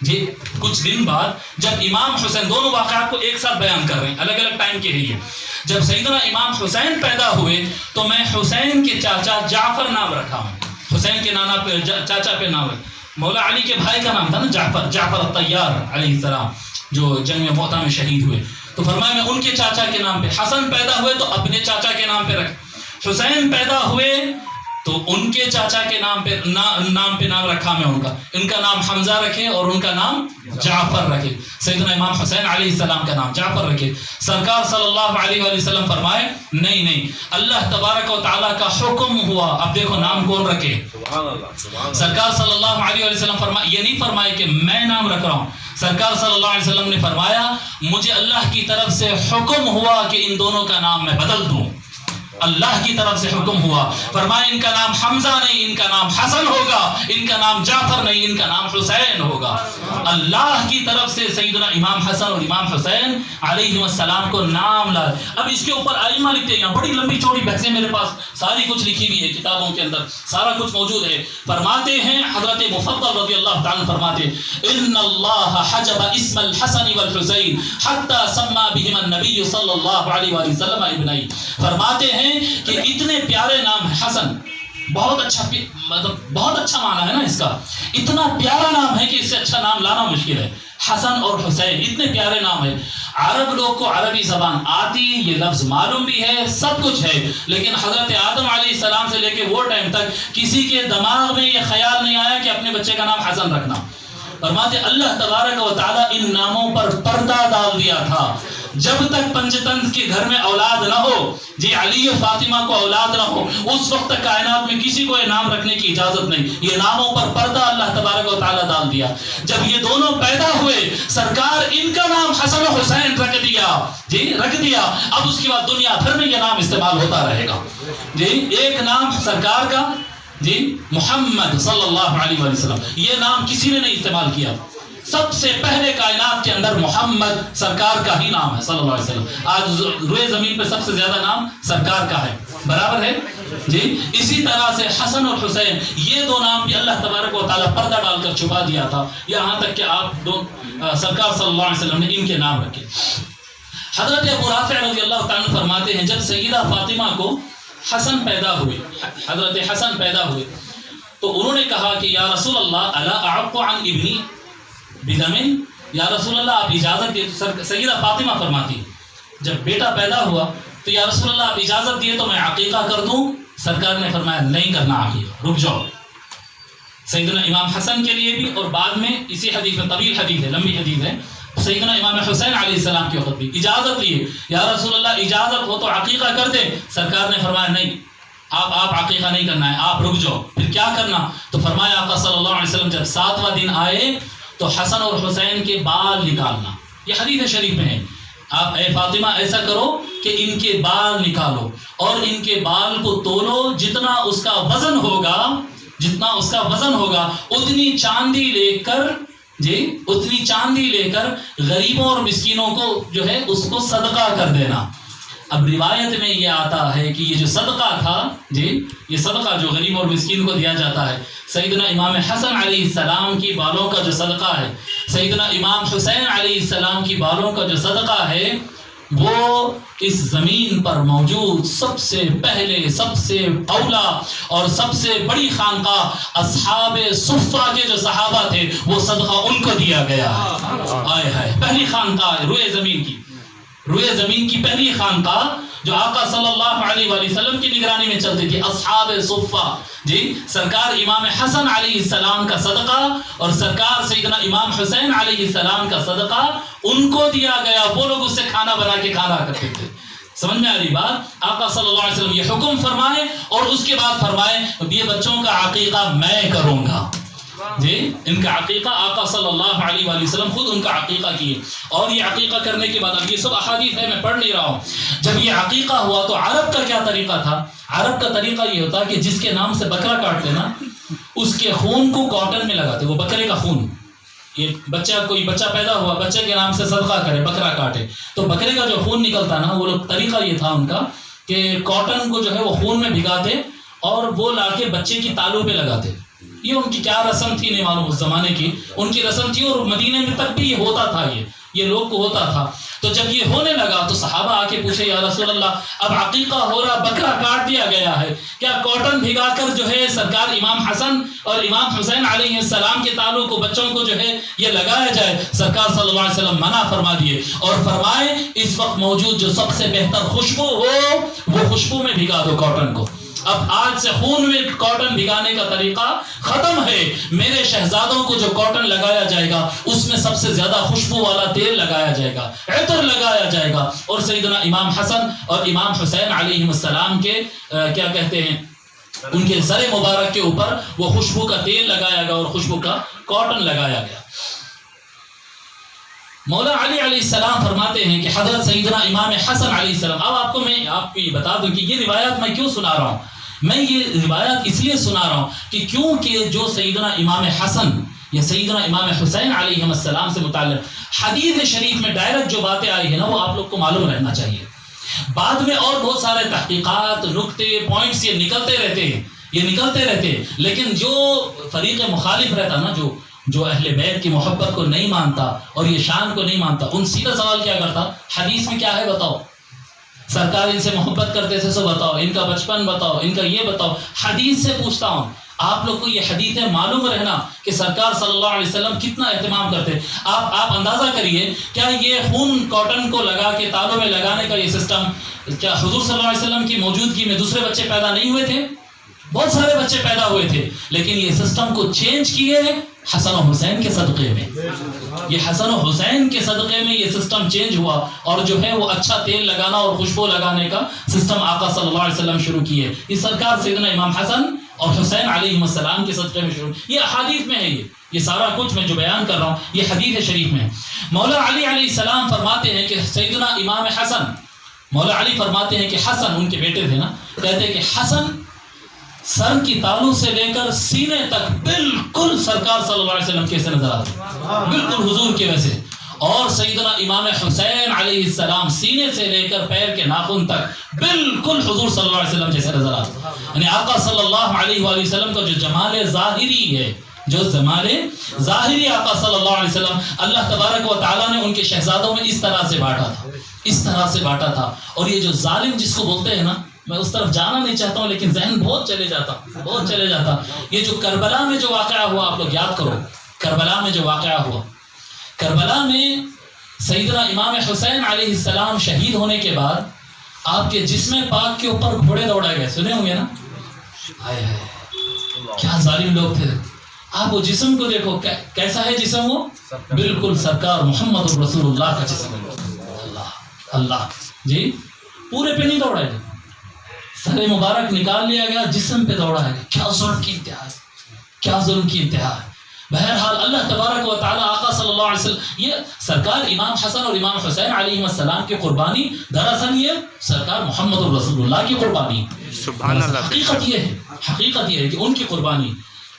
جی کچھ دن بعد جب امام حسین، دونوں واقعات کو ایک ساتھ بیان کر رہے ہیں، الگ الگ ٹائم کے ہیں، جب سیدنا امام حسین پیدا ہوئے تو میں حسین کے چاچا جعفر نام رکھا ہوں، حسین کے نانا پہ چاچا پہ نام ہے، مولا علی کے بھائی کا نام تھا نا جعفر الطیار علیہ السلام جو جنگ مؤتہ میں شہید ہوئے، تو فرمایا میں ان کے چاچا کے نام پہ، حسن پیدا ہوئے تو اپنے چاچا کے نام پہ رکھ، حسین پیدا ہوئے تو ان کے چاچا کے نام پہ نام رکھا میں ان کا نام حمزہ رکھے اور ان کا نام جعفر رکھے، سیدنا امام حسین علیہ السلام کا نام جعفر رکھے۔ سرکار صلی اللہ علیہ وآلہ وسلم فرمائے نہیں، اللہ تبارک و تعالیٰ کا حکم ہوا، اب دیکھو نام کون رکھے، سرکار صلی اللہ علیہ وآلہ وسلم فرمائے، یہ نہیں فرمائے کہ میں نام رکھ رہا ہوں، سرکار صلی اللہ علیہ وسلم نے فرمایا مجھے اللہ کی طرف سے حکم ہوا کہ ان دونوں کا نام میں بدل دوں، اللہ کی طرف سے حکم ہوا، فرمایا ان کا نام حمزہ نہیں، ان کا نام حسن ہوگا، ان کا نام جعفر نہیں، ان کا نام حسین ہوگا۔ اللہ کی طرف سے سیدنا امام حسن اور امام حسین علیہ السلام کو نام لا۔ اب اس کے اوپر ائمہ لکھتے ہیں، یہاں بڑی لمبی چوڑی بحثیں میرے پاس ساری کچھ لکھی ہوئی ہے کتابوں کے اندر، سارا کچھ موجود ہے۔ فرماتے ہیں حضرت مفضل رضی اللہ تعالیٰ فرماتے ان اللہ حجب اسم الحسن والحسین حتی سما بہما النبی صلی اللہ علیہ وآلہ وسلم ابنی۔ فرماتے ہیں کہ اتنے پیارے نام ہے حسن، بہت اچھا، مطلب بہت اچھا معنی ہے نا اس کا، اتنا پیارا نام ہے کہ اس سے اچھا نام لانا مشکل ہے۔ حسن اور حسین اتنے پیارے نام ہیں، عرب لوگ کو عربی زبان آتی، یہ لفظ معلوم بھی ہے، سب کچھ ہے، لیکن حضرت آدم علیہ السلام سے لے کے وہ ٹائم تک کسی کے دماغ میں یہ خیال نہیں آیا کہ اپنے بچے کا نام حسن رکھنا۔ فرماتے اللہ تبارک و تعالیٰ ان ناموں پر پردہ ڈال دیا تھا، جب تک پنجتن کے گھر میں اولاد نہ ہو، جی علی و فاطمہ کو اولاد نہ ہو، اس وقت تک کائنات میں کسی کو یہ نام رکھنے کی اجازت نہیں۔ یہ ناموں پر پردہ اللہ تبارک و تعالیٰ ڈال دیا۔ جب یہ دونوں پیدا ہوئے، سرکار ان کا نام حسن و حسین رکھ دیا، جی رکھ دیا۔ اب اس کے بعد دنیا بھر میں یہ نام استعمال ہوتا رہے گا۔ جی ایک نام سرکار کا، جی محمد صلی اللہ علیہ وسلم، یہ نام کسی نے نہیں استعمال کیا۔ سب سے پہلے کائنات کے اندر محمد سرکار کا ہی نام ہے صلی اللہ علیہ وسلم۔ آج روئے زمین پہ سب سے زیادہ نام سرکار کا ہے، برابر ہے جی۔ اسی طرح سے حسن اور حسین، یہ دو نام بھی اللہ تبارک و تعالیٰ پردہ ڈال کر چھپا دیا تھا، یہاں تک کہ آپ دو سرکار صلی اللہ علیہ وسلم نے ان کے نام رکھے۔ حضرت ابو رافع رضی اللہ تعالیٰ فرماتے ہیں جب سیدہ فاطمہ کو حسن پیدا ہوئے، حضرت حسن پیدا ہوئے، تو انہوں نے کہا کہ یا رسول اللہ الا اعق عن ابنی بدم، یا رسول اللہ آپ اجازت دیے۔ سیدہ فاطمہ فرماتی جب بیٹا پیدا ہوا تو یا رسول اللہ آپ اجازت دیے تو میں عقیقہ کر دوں؟ سرکار نے فرمایا نہیں کرنا عقیقہ، رک جاؤ۔ سیدنا امام حسن کے لیے بھی، اور بعد میں اسی حدیث میں، طویل حدیث ہے، لمبی حدیث ہے، سیدنا امام حسین علیہ السلام کے وقت بھی اجازت لیے، یا رسول اللہ اجازت ہو تو عقیقہ کر دیں۔ سرکار نے فرمایا نہیں، آپ عقیقہ نہیں کرنا ہے، آپ رک جاؤ۔ پھر کیا کرنا؟ تو فرمایا آقا صلی اللہ علیہ وسلم جب 7واں دن آئے تو حسن اور حسین کے بال نکالنا، یہ حدیث شریف میں ہے۔ آپ اے فاطمہ ایسا کرو کہ ان کے بال نکالو اور ان کے بال کو تولو، جتنا اس کا وزن ہوگا، جتنا اس کا وزن ہوگا اتنی چاندی لے کر، جی اتنی چاندی لے کر غریبوں اور مسکینوں کو جو ہے اس کو صدقہ کر دینا۔ اب روایت میں یہ آتا ہے کہ یہ جو صدقہ تھا، جی یہ صدقہ جو غریب اور مسکین کو دیا جاتا ہے، سیدنا امام حسن علیہ السلام کی بالوں کا جو صدقہ ہے، سیدنا امام حسین علیہ السلام کی بالوں کا جو صدقہ ہے، وہ اس زمین پر موجود سب سے پہلے، سب سے اولا اور سب سے بڑی خانقاہ اصحاب صفہ کے جو صحابہ تھے، وہ صدقہ ان کو دیا گیا ہے۔ آئے ہے پہلی خانقاہ روئے زمین کی، روئے زمین کی پہلی خانقاہ جو آقا صلی اللہ علیہ وآلہ وسلم کی نگرانی میں چلتی تھی، اصحاب صفہ، جی سرکار امام حسن علیہ السلام کا صدقہ اور سرکار سیدنا امام حسین علیہ السلام کا صدقہ ان کو دیا گیا۔ وہ لوگ اس سے کھانا بنا کے کھانا کرتے تھے۔ سمجھ میں آ رہی بات؟ آقا صلی اللہ علیہ وسلم یہ حکم فرمائے اور اس کے بعد فرمائے یہ بچوں کا عقیقہ میں کروں گا، جی ان کا عقیقہ آقا صلی اللہ علیہ وآلہ وسلم خود ان کا عقیقہ کیے۔ اور یہ عقیقہ کرنے کے بعد، اب یہ سب احادیث ہے میں پڑھ نہیں رہا ہوں، جب یہ عقیقہ ہوا تو عرب کا کیا طریقہ تھا؟ عرب کا طریقہ یہ ہوتا کہ جس کے نام سے بکرا کاٹتے نا، اس کے خون کو کاٹن میں لگاتے، وہ بکرے کا خون، یہ بچہ کوئی بچہ پیدا ہوا، بچے کے نام سے صدقہ کرے، بکرا کاٹے، تو بکرے کا جو خون نکلتا نا، وہ لوگ طریقہ یہ تھا ان کا کہ کاٹن کو جو ہے وہ خون میں بھگاتے اور وہ لا کے بچے کی تالوں پہ لگاتے۔ یہ ان کی کیا رسم تھی نہیں معلوم، اس زمانے کی ان کی رسم تھی، اور مدینے میں تک بھی یہ ہوتا تھا، یہ لوگ کو ہوتا تھا۔ تو جب یہ ہونے لگا تو صحابہ آ کے پوچھے یا رسول اللہ اب عقیقہ ہو رہا، بکرا کاٹ دیا گیا ہے، کیا کاٹن بھگا کر جو ہے سرکار امام حسن اور امام حسین علیہ السلام کے تالوں کو، بچوں کو جو ہے یہ لگایا جائے؟ سرکار صلی اللہ علیہ وسلم منع فرما دیے اور فرمائے اس وقت موجود جو سب سے بہتر خوشبو ہو وہ خوشبو میں بھگا دو کاٹن کو۔ اب آج سے خون میں کاٹن بھگانے کا طریقہ ختم ہے۔ میرے شہزادوں کو جو کاٹن لگایا جائے گا اس میں سب سے زیادہ خوشبو والا تیل لگایا جائے گا، عطر لگایا جائے گا، اور سیدنا امام حسن اور امام حسین علیہ السلام کے کیا کہتے ہیں، ان کے سر مبارک کے اوپر وہ خوشبو کا تیل لگایا گیا اور خوشبو کا کاٹن لگایا گیا۔ مولا علی علیہ السلام فرماتے ہیں کہ حضرت سیدنا امام حسن علیہ السلام، اب آپ کو یہ بتا دوں کہ یہ روایات میں کیوں سنا رہا ہوں. میں یہ روایات اس لیے سنا رہا ہوں کہ کیونکہ جو سیدنا امام حسن یا سیدنا امام حسین علیہ السلام سے متعلق حدیث شریف میں ڈائریکٹ جو باتیں آئی ہیں نا، وہ آپ لوگ کو معلوم رہنا چاہیے. بعد میں اور بہت سارے تحقیقات، نکتے، پوائنٹس یہ نکلتے رہتے ہیں، لیکن جو فریق مخالف رہتا نا، جو اہل بیت کی محبت کو نہیں مانتا اور یہ شان کو نہیں مانتا، ان سیدھا سوال کیا کرتا، حدیث میں کیا ہے بتاؤ، سرکار ان سے محبت کرتے تھے سو بتاؤ، ان کا بچپن بتاؤ، ان کا یہ بتاؤ. حدیث سے پوچھتا ہوں، آپ لوگ کو یہ حدیثیں معلوم رہنا کہ سرکار صلی اللہ علیہ وسلم کتنا اہتمام کرتے. آپ اندازہ کریے، کیا یہ خون کاٹن کو لگا کے تالوں میں لگانے کا یہ سسٹم، کیا حضور صلی اللہ علیہ وسلم کی موجودگی میں دوسرے بچے پیدا نہیں ہوئے تھے؟ بہت سارے بچے پیدا ہوئے تھے، لیکن یہ سسٹم کو چینج کیے ہیں حسن و حسین کے صدقے میں. یہ حسن و حسین کے صدقے میں یہ سسٹم چینج ہوا، اور جو ہے وہ اچھا تیل لگانا اور خوشبو لگانے کا سسٹم آقا صلی اللہ علیہ وسلم شروع کیے. یہ سرکار سیدنا امام حسن اور حسین علیہ السلام کے صدقے میں شروع. یہ احادیث میں ہے، یہ سارا کچھ میں جو بیان کر رہا ہوں یہ حدیث شریف میں. مولا علی علیہ السلام فرماتے ہیں کہ سیدنا امام حسن، مولا علی فرماتے ہیں کہ حسن ان کے بیٹے تھے نا، کہتے ہیں کہ حسن سر کی تالو سے لے کر سینے تک بالکل سرکار صلی اللہ علیہ وسلم کیسے نظر آتے، بالکل حضور کے ویسے. اور سیدنا امام حسین علیہ السلام سینے سے لے کر پیر کے ناخن تک بالکل حضور صلی اللہ علیہ وسلم جیسے نظر آتے. یعنی آقا صلی اللہ علیہ وآلہ وسلم کا جو جمال ظاہری ہے، جو جمال ظاہری آقا صلی اللہ علیہ وسلم، اللہ تبارک و تعالیٰ نے ان کے شہزادوں میں اس طرح سے بانٹا تھا. اور یہ جو ظالم جس کو بولتے ہیں نا، میں اس طرف جانا نہیں چاہتا ہوں لیکن ذہن بہت چلے جاتا. یہ جو کربلا میں جو واقعہ ہوا، آپ لوگ یاد کرو، کربلا میں جو واقعہ ہوا، کربلا میں سیدنا امام حسین علیہ السلام شہید ہونے کے بعد آپ کے جسم پاک کے اوپر گھوڑے دوڑائے گئے. سنے ہوں گے نا؟ کیا ظالم لوگ تھے. آپ وہ جسم کو دیکھو، کیسا ہے جسم، وہ بالکل سرکار محمد رسول اللہ کا جسم ہے. اللہ جی، پورے پہ نہیں دوڑائے گئے، سر مبارک نکال لیا گیا، جسم پہ دوڑا ہے. کیا ظلم کی انتہا ہے. بہرحال اللہ تبارک و تعالیٰ آقا صلی اللہ علیہ وسلم، یہ سرکار امام حسن اور امام حسین علیہ السلام کی قربانی دراصل یہ سرکار محمد الرسول اللہ کی قربانی. سبحان اللہ. حقیقت یہ ہے کہ ان کی قربانی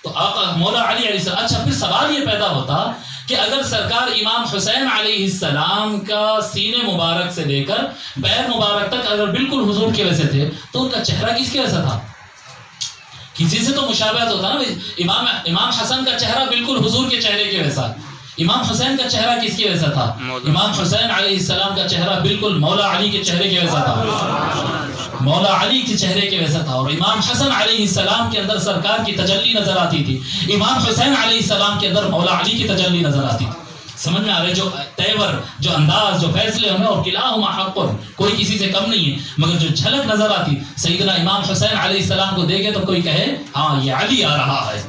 تو آقا مولا علی علیہ السلام. اچھا، پھر سوال یہ پیدا ہوتا کہ اگر سرکار امام حسین علیہ السلام کا سینے مبارک سے لے کر پیر مبارک تک اگر بالکل حضور کے ویسے تھے، تو ان کا چہرہ کس کے ویسا تھا؟ کسی سے تو مشابہت ہوتا نا. امام حسن کا چہرہ بالکل حضور کے چہرے کے ویسا، امام حسین کا چہرہ کس کے ویسا تھا؟ امام حسین علیہ السلام کا چہرہ بالکل مولا علی کے چہرے کے ویسا تھا، مولا علی کے چہرے کے ویسا تھا. اور امام حسن علیہ السلام کے اندر سرکار کی تجلی نظر آتی تھی، امام حسین علیہ السلام کے اندر مولا علی کی تجلی نظر آتی تھی. سمجھ میں آ رہے؟ جو تیور، جو انداز، جو فیصلے ہمیں، اور کلاہما حق، کوئی کسی سے کم نہیں ہے، مگر جو جھلک نظر آتی سیدنا امام حسین علیہ السلام کو دیکھے تو کوئی کہے ہاں یہ علی آ رہا ہے،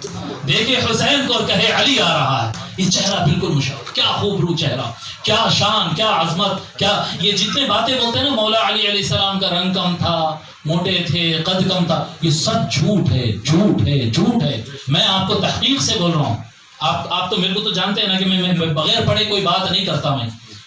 دیکھے حسین کو اور کہے علی آ رہا ہے. یہ چہرہ بالکل مشابہ، کیا خوبرو چہرہ، کیا شان، کیا عظمت، کیا یہ جتنے باتیں بولتے ہیں نا، مولا علی علیہ السلام کا رنگ کم تھا، موٹے تھے، قد کم تھا، یہ سب جھوٹ ہے. میں آپ کو تحقیق سے بول رہا ہوں. آپ تو میرے کو تو جانتے ہیں نا کہ میں بغیر پڑھے کوئی بات نہیں کرتا.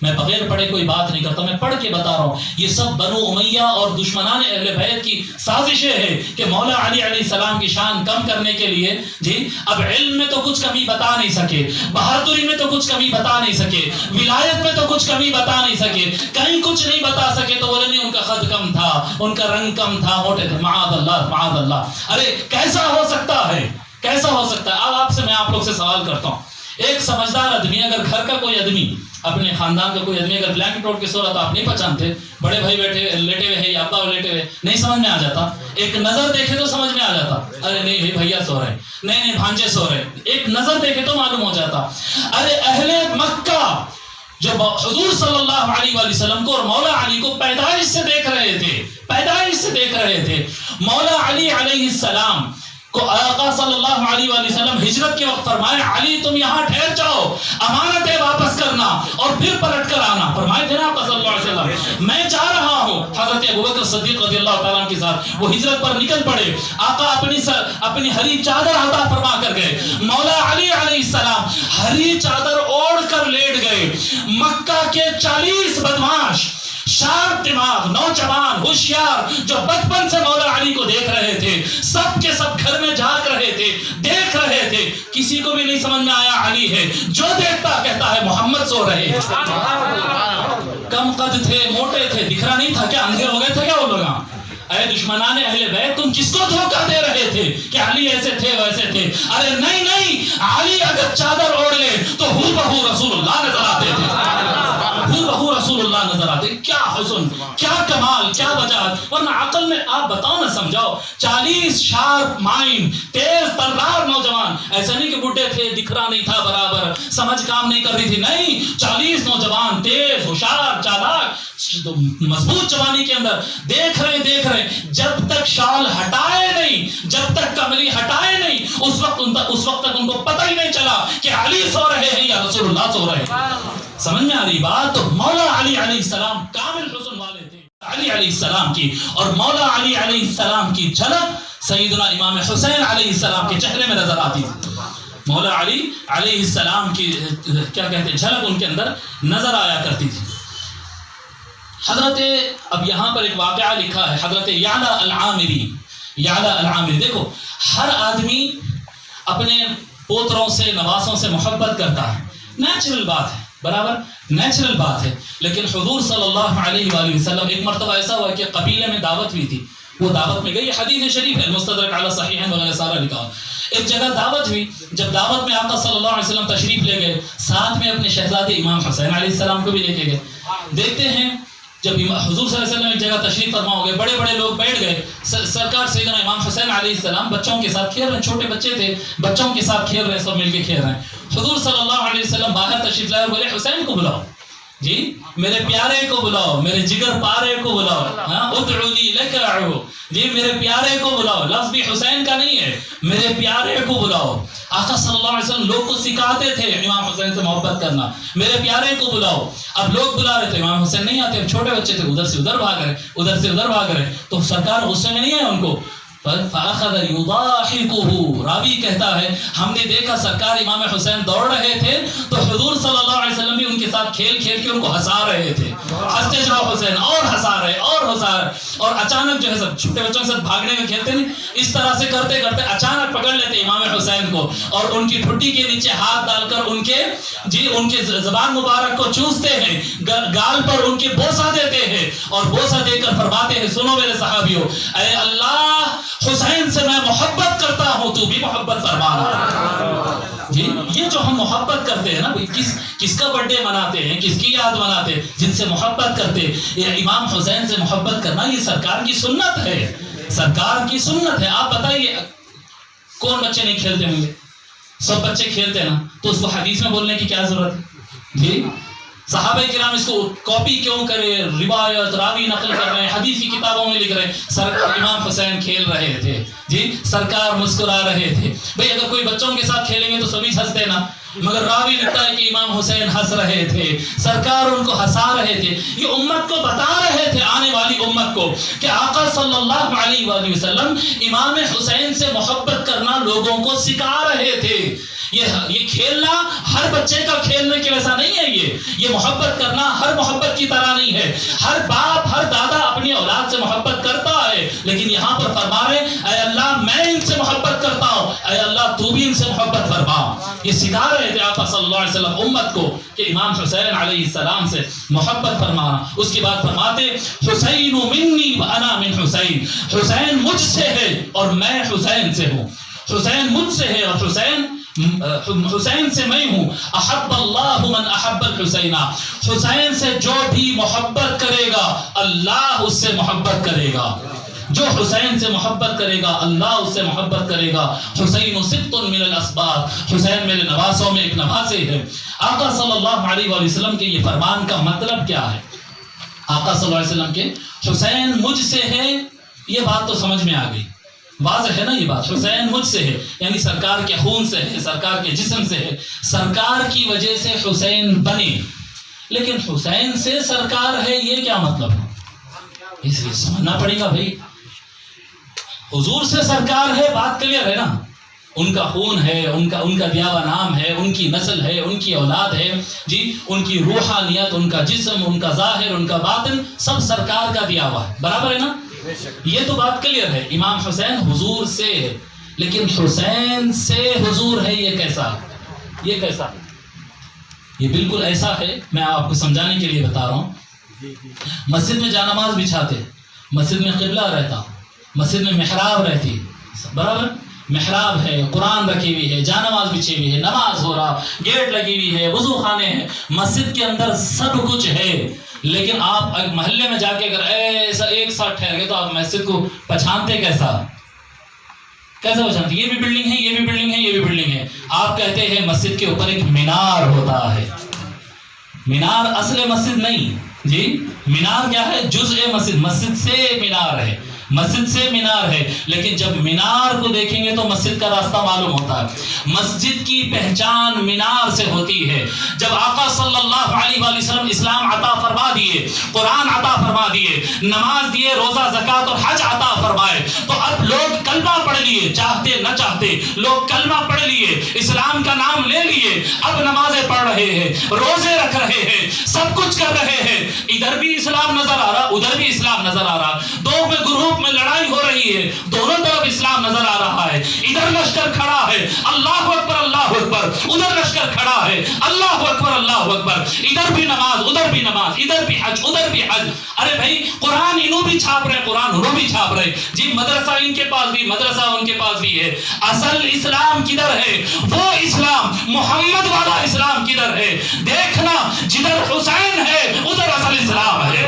میں بغیر پڑھے کوئی بات نہیں کرتا، میں پڑھ کے بتا رہا ہوں. یہ سب بنو امیہ اور دشمنان اہل بیت کی سازشیں ہیں کہ مولا علی علیہ السلام کی شان کم کرنے کے لیے جی اب علم میں تو کچھ کمی بتا نہیں سکے، بہادری میں تو کچھ کمی بتا نہیں سکے، ولایت میں تو کچھ کمی بتا نہیں سکے، کہیں کچھ نہیں بتا سکے تو بولے نہیں ان کا قد کم تھا، ان کا رنگ کم تھا، موٹے تھے. معاذ اللہ. ارے کیسا ہو سکتا ہے؟ اب آپ لوگ سے سوال کرتا ہوں. ایک سمجھدار آدمی، اگر گھر کا کوئی آدمی، اپنے خاندان کا کوئی آدمی اگر بلینکٹ اوڑھ کے سو رہا تو آپ نہیں پہچانتے، بڑے بھائی لیٹے ہوئے ہیں یا ابا لیٹے ہوئے، نہیں سمجھ میں آ جاتا. ایک نظر دیکھے تو سمجھ میں آ جاتا، ارے نہیں بھائی بھیا سو رہے، نہیں بھانجے سو رہے، ایک نظر دیکھے تو معلوم ہو جاتا. ارے اہل مکہ جو حضور صلی اللہ علیہ وآلہ وسلم کو اور مولا علی کو پیدائش سے دیکھ رہے تھے، مولا علی علیہ السلام کو آقا صلی اللہ علیہ وآلہ وسلم ہجرت کے وقت فرمائے علی تم یہاں ٹھہر جاؤ، امانتیں واپس کرنا اور پھر پلٹ کر آنا. فرمائے تھے نا آقا صلی اللہ علیہ وسلم میں جا رہا ہوں. حضرت ابوبکر صدیق رضی اللہ تعالیٰ عنہ کے ساتھ وہ ہجرت پر نکل پڑے. آقا اپنی ہری چادر عطا فرما کر گئے. مولا علی علیہ السلام ہری چادر اوڑھ کر لیٹ گئے. مکہ کے 40 بدماش شارپ دماغ نوجوان ہوشیار جو بچپن سے مولا علی کو دیکھ رہے تھے، سب کے سب گھر میں جھانک رہے تھے، دیکھ رہے تھے. کسی کو بھی نہیں سمجھ میں آیا علی ہے. جو دیکھتا کہتا ہے محمد سو رہے ہیں. کم قد تھے، موٹے تھے، دکھ رہا نہیں تھا کیا؟ اندھے ہو گئے تھے کیا وہ لوگ؟ اے دشمنان اہل بیت تم کس کو دھوکہ دے رہے تھے کہ علی ایسے تھے ویسے تھے؟ ارے نہیں نہیں، علی اگر چادر اوڑھ لے تو ہو بہو رسول اللہ نظر آتے تھے. ہو بہو رسول اللہ نظر آتے. کیا حسن، کیا کمال، کیا وجاہت. ورنہ عقل میں آپ بتاؤ نہ سمجھاؤ. 40 شارپ مائنڈ، تیز تلوار نوجوان. ایسا نہیں کہ بڈھے تھے، دکھ رہا نہیں تھا برابر، سمجھ کام نہیں کر رہی تھی. نہیں، 40 نوجوان تیز ہوشیار چالاک مضبوط جوانی کے اندر دیکھ رہے. جب تک شال ہٹائے نہیں، جب تک کملی ہٹائے نہیں، اس وقت تک ان کو پتہ ہی نہیں چلا کہ علی سو رہے ہیں یا رسول اللہ سو رہے ہیں. سمجھ میں آ رہی بات؟ تو مولا علی علیہ السلام کامل حسن والے تھے. علی علیہ السلام کی اور مولا علی علیہ السلام کی جھلک سیدنا امام حسین علیہ السلام کے چہرے میں نظر آتی تھی. مولا علی علیہ السلام کی کیا کہتے جھلک ان کے اندر نظر آیا کرتی تھی. حضرت اب یہاں پر ایک واقعہ لکھا ہے حضرت یعلا العامری. دیکھو ہر آدمی اپنے پوتروں سے نواسوں سے محبت کرتا ہے، نیچرل بات ہے، برابر نیچرل بات ہے. لیکن حضور صلی اللہ علیہ وآلہ وسلم ایک مرتبہ ایسا ہوا کہ قبیلے میں دعوت ہوئی تھی. وہ دعوت میں گئی، یہ حدیث شریف ہے، مستدرک علی صحیحین وغیرہ سارا لکھا. ایک جگہ دعوت ہوئی. جب دعوت میں آقا صلی اللہ علیہ وسلم تشریف لے گئے، ساتھ میں اپنے شہزادے امام حسین علیہ السلام کو بھی لے کے گئے. دیکھتے ہیں جب حضور صلی اللہ علیہ وسلم ایک جگہ تشریف فرما ہو گئے، بڑے بڑے لوگ بیٹھ گئے. سرکار سیدنا امام حسین علیہ السلام بچوں کے ساتھ کھیل رہے ہیں، چھوٹے بچے تھے، بچوں کے ساتھ کھیل رہے ہیں، سب مل کے کھیل رہے ہیں. حضور صلی اللہ علیہ وسلم باہر تشریف لائے اور بولے حسین کو بلاؤ، جی میرے پیارے کو بلاؤ، میرے جگر پارے کو بلاؤ. ادعونی لک ادعو، جی میرے پیارے کو بلاؤ. لفظ بھی حسین کا نہیں ہے، میرے پیارے کو بلاؤ. آقا صلی اللہ علیہ وسلم لوگ کو سکھاتے تھے امام حسین سے محبت کرنا. میرے پیارے کو بلاؤ. اب لوگ بلا رہے تھے، امام حسین نہیں آتے، چھوٹے بچے تھے، ادھر سے ادھر بھاگ رہے، ادھر سے ادھر بھاگ رہے. تو سرکار غصے میں نہیں ہے ان کو. فَأَخَذَ يُضَاحِكُهُ، راوی کہتا ہے ہم نے دیکھا سرکار امام حسین دوڑ رہے تھے تو حضور صلی اللہ علیہ وسلم بھی ان کے ساتھ کھیل کھیل کے ان کو ہنسا رہے تھے. ہنستے جاؤ حسین، اور ہنسا رہے اور ہنسا رہے. اور اچانک جو ہے سب چھوٹے بچوں کے ساتھ بھاگنے میں کھیلتے نہیں، اس طرح سے کرتے کرتے اچانک پکڑ لیتے امام حسین کو اور ان کی ٹھڈی کے نیچے ہاتھ ڈال کر ان کے زبان مبارک کو چوستے ہیں، گال پر ان کے بوسہ دیتے ہیں اور بوسہ دے کر فرماتے ہیں سنو میرے صحابیوں، اے اللہ حسین سے میں محبت کرتا ہوں، تو بھی محبت فرمانا. جی یہ جو ہم محبت کرتے ہیں نا، کس کا برتھ ڈے مناتے ہیں، کس کی یاد مناتے ہیں، جن سے محبت کرتے ہیں، امام حسین سے محبت کرنا یہ سرکار کی سنت ہے، سرکار کی سنت ہے. آپ بتائیے کون بچے نہیں کھیلتے ہوں گے؟ سب بچے کھیلتے ہیں نا، تو اس کو حدیث میں بولنے کی کیا ضرورت ہے؟ جی صحابہ کرام اس کو کاپی کیوں کرے، روایت راوی نقل کر رہے ہیں، حدیث کی کتابوں میں لکھ رہے ہیں امام حسین کھیل رہے تھے، جی سرکار مسکرا رہے تھے. بھئی اگر کوئی بچوں کے ساتھ کھیلیں گے تو سبھی ہنستے نا، مگر راوی لکھتا ہے کہ امام حسین ہنس رہے تھے، سرکار ان کو ہنسا رہے تھے. یہ امت کو بتا رہے تھے، آنے والی امت کو، کہ آقا صلی اللہ علیہ وآلہ وسلم امام حسین سے محبت کرنا لوگوں کو سکھا رہے تھے. یہ کھیلنا ہر بچے کا کھیلنے کے ویسا نہیں ہے. یہ محبت کرنا ہر محبت کی طرح نہیں ہے. ہر باپ ہر دادا اپنی اولاد سے محبت کرتا ہے، لیکن یہاں پر فرما رہے اے اللہ میں ان سے محبت کرتا ہوں، اے اللہ تو بھی ان سے محبت فرما. یہ سکھا رہے تھے آپ صلی اللہ علیہ وسلم امت کو کہ امام حسین علیہ السلام سے محبت فرمانا. اس کے بعد فرماتے حسین منی وانا من حسین، حسین مجھ سے ہے اور میں حسین سے ہوں. حسین مجھ سے ہے اور حسین سے میں ہوں. احب اللہ من احب الحسین، حسین سے جو بھی محبت کرے گا اللہ اس سے محبت کرے گا. جو حسین سے محبت کرے گا اللہ اس سے محبت کرے گا. حسین سبط من الاسباط، حسین میرے نواسوں میں ایک نواسے ہے. آقا صلی اللہ علیہ وآلہ وسلم کے یہ فرمان کا مطلب کیا ہے؟ آقا صلی اللہ علیہ وسلم کے حسین مجھ سے ہے، یہ بات تو سمجھ میں آ گئی. واضح ہے نا یہ بات؟ حسین مجھ سے ہے، یعنی سرکار کے خون سے ہے، سرکار کے جسم سے ہے، سرکار کی وجہ سے حسین بنے. لیکن حسین سے سرکار ہے، یہ کیا مطلب ہے؟ اس لیے سمجھنا پڑے گا بھائی. حضور سے سرکار ہے، بات کلیئر ہے نا. ان کا خون ہے، ان کا دیا ہوا نام ہے، ان کی نسل ہے، ان کی اولاد ہے جی، ان کی روحانیت، ان کا جسم، ان کا ظاہر، ان کا باطن سب سرکار کا دیا ہوا ہے. برابر ہے نا؟ یہ تو بات کلیئر ہے. امام حسین حضور سے ہے، لیکن حسین سے حضور ہے، یہ کیسا؟ یہ کیسا؟ یہ بالکل ایسا ہے، میں آپ کو سمجھانے کے لیے بتا رہا ہوں. مسجد میں جانماز بچھاتے، مسجد میں قبلہ رہتا، مسجد میں محراب رہتی، برابر؟ محراب ہے، قرآن رکھی ہوئی ہے، جانماز بچھی ہوئی ہے، نماز ہو رہا، گیٹ لگی ہوئی ہے، وضو خانے ہیں، مسجد کے اندر سب کچھ ہے. لیکن آپ محلے میں جا کے اگر ایسا ایک ساتھ ٹھہر گئے تو آپ مسجد کو پہچانتے کیسا؟ کیسے پہچانتے؟ یہ بھی بلڈنگ ہے، یہ بھی بلڈنگ ہے، یہ بھی بلڈنگ ہے. آپ کہتے ہیں مسجد کے اوپر ایک مینار ہوتا ہے. مینار اصل مسجد نہیں جی، مینار کیا ہے؟ جزء مسجد، مسجد سے مینار ہے، مسجد سے مینار ہے. لیکن جب مینار کو دیکھیں گے تو مسجد کا راستہ معلوم ہوتا ہے. مسجد کی پہچان مینار سے ہوتی ہے. جب آقا صلی اللہ علیہ وآلہ وسلم اسلام عطا فرما دیے، قرآن عطا فرما دیے، نماز دیے، روزہ زکوٰۃ اور حج عطا فرمائے، تو اب لوگ کلمہ پڑھ لیے، چاہتے نہ چاہتے لوگ کلمہ پڑھ لیے، اسلام کا نام لے لیے، اب نمازیں پڑھ رہے ہیں، روزے رکھ رہے ہیں، سب کچھ کر رہے ہیں. ادھر بھی اسلام نظر آ رہا، ادھر بھی اسلام نظر آ رہا. دو میں گروپ میں لڑائی ہو رہی ہے، دونوں طرف اسلام نظر آ رہا ہے. ادھر لشکر کھڑا ہے، اللہ اکبر اللہ اکبر، ادھر لشکر کھڑا ہے، اللہ اکبر اللہ اکبر. ادھر بھی نماز، ادھر بھی نماز، ادھر بھی حج، ادھر بھی حج. ارے بھائی قرآن انہوں بھی چھاپ رہے، قرآن انہوں بھی چھاپ رہے جی. مدرسہ ان کے پاس بھی، مدرسہ ان کے پاس بھی ہے. اصل اسلام کدھر ہے؟ وہ اسلام محمد والا اسلام کدھر ہے؟ دیکھنا، جدھر حسین ہے ادھر اصل اسلام ہے.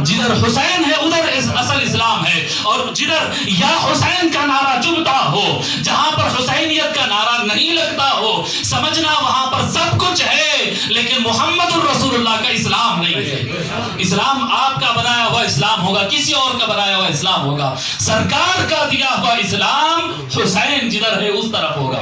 جدھر حسین ہے ادھر اصل اسلام ہے. اور جدھر یا حسین کا نعرہ چبھتا ہو، جہاں پر حسینیت کا نعرہ نہیں لگتا ہو، سمجھنا وہاں پر سب کچھ ہے لیکن محمد الرسول اللہ کا اسلام نہیں ہے. اسلام آپ کا بنایا ہوا اسلام ہوگا، کسی اور کا بنایا ہوا اسلام ہوگا. سرکار کا دیا ہوا اسلام حسین جدھر ہے اس طرف ہوگا.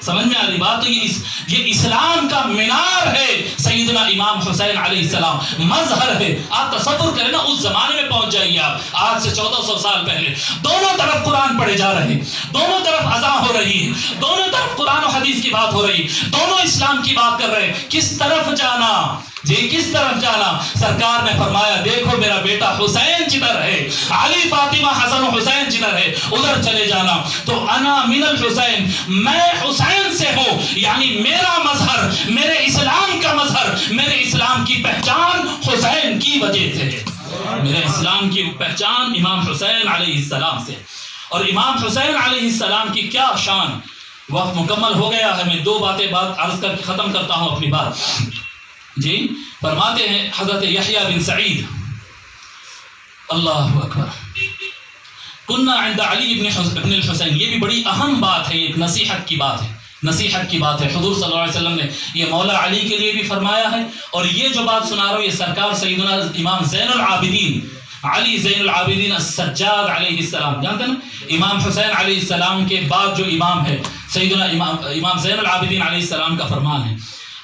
سمجھ میں آ رہی بات؟ تو یہ اسلام کا مینار ہے سیدنا امام حسین علیہ السلام، مظہر ہے. آپ تصور کریں نا، اس زمانے میں پہنچ جائیے آپ، آج سے 1400 سال پہلے. دونوں طرف قرآن پڑھے جا رہے ہیں، دونوں طرف اذان ہو رہی ہے، دونوں طرف قرآن و حدیث کی بات ہو رہی ہے، دونوں اسلام کی بات کر رہے ہیں. کس طرف جانا جی؟ کس طرف جانا؟ سرکار نے فرمایا دیکھو میرا بیٹا حسین جدھر ہے، علی فاطمہ حسن و حسین جدھر ہے ادھر چلے جانا. تو انا من الحسین، میں حسین سے ہوں، یعنی میرا مظہر، میرے اسلام کا مظہر، میرے اسلام کی پہچان حسین کی وجہ سے ہے. میرے اسلام کی پہچان امام حسین علیہ السلام سے. اور امام حسین علیہ السلام کی کیا شان. وقت مکمل ہو گیا ہے، میں دو باتیں عرض کر کے ختم کرتا ہوں اپنی بات جی. فرماتے ہیں حضرت یحییٰ بن سعید، اللہ اکبر، کنا عند علی ابن الحسین. یہ بھی بڑی اہم بات ہے، ایک نصیحت کی بات ہے، نصیحت کی بات ہے. حضور صلی اللہ علیہ وسلم نے یہ مولا علی کے لیے بھی فرمایا ہے. اور یہ جو بات سنا رہا ہوں یہ سرکار سیدنا امام زین العابدین علی زین العابدین السجاد علیہ السلام، جانتے نا امام حسین علیہ السلام کے بعد جو امام ہے سیدنا امام زین العابدین علیہ السلام کا فرمان ہے.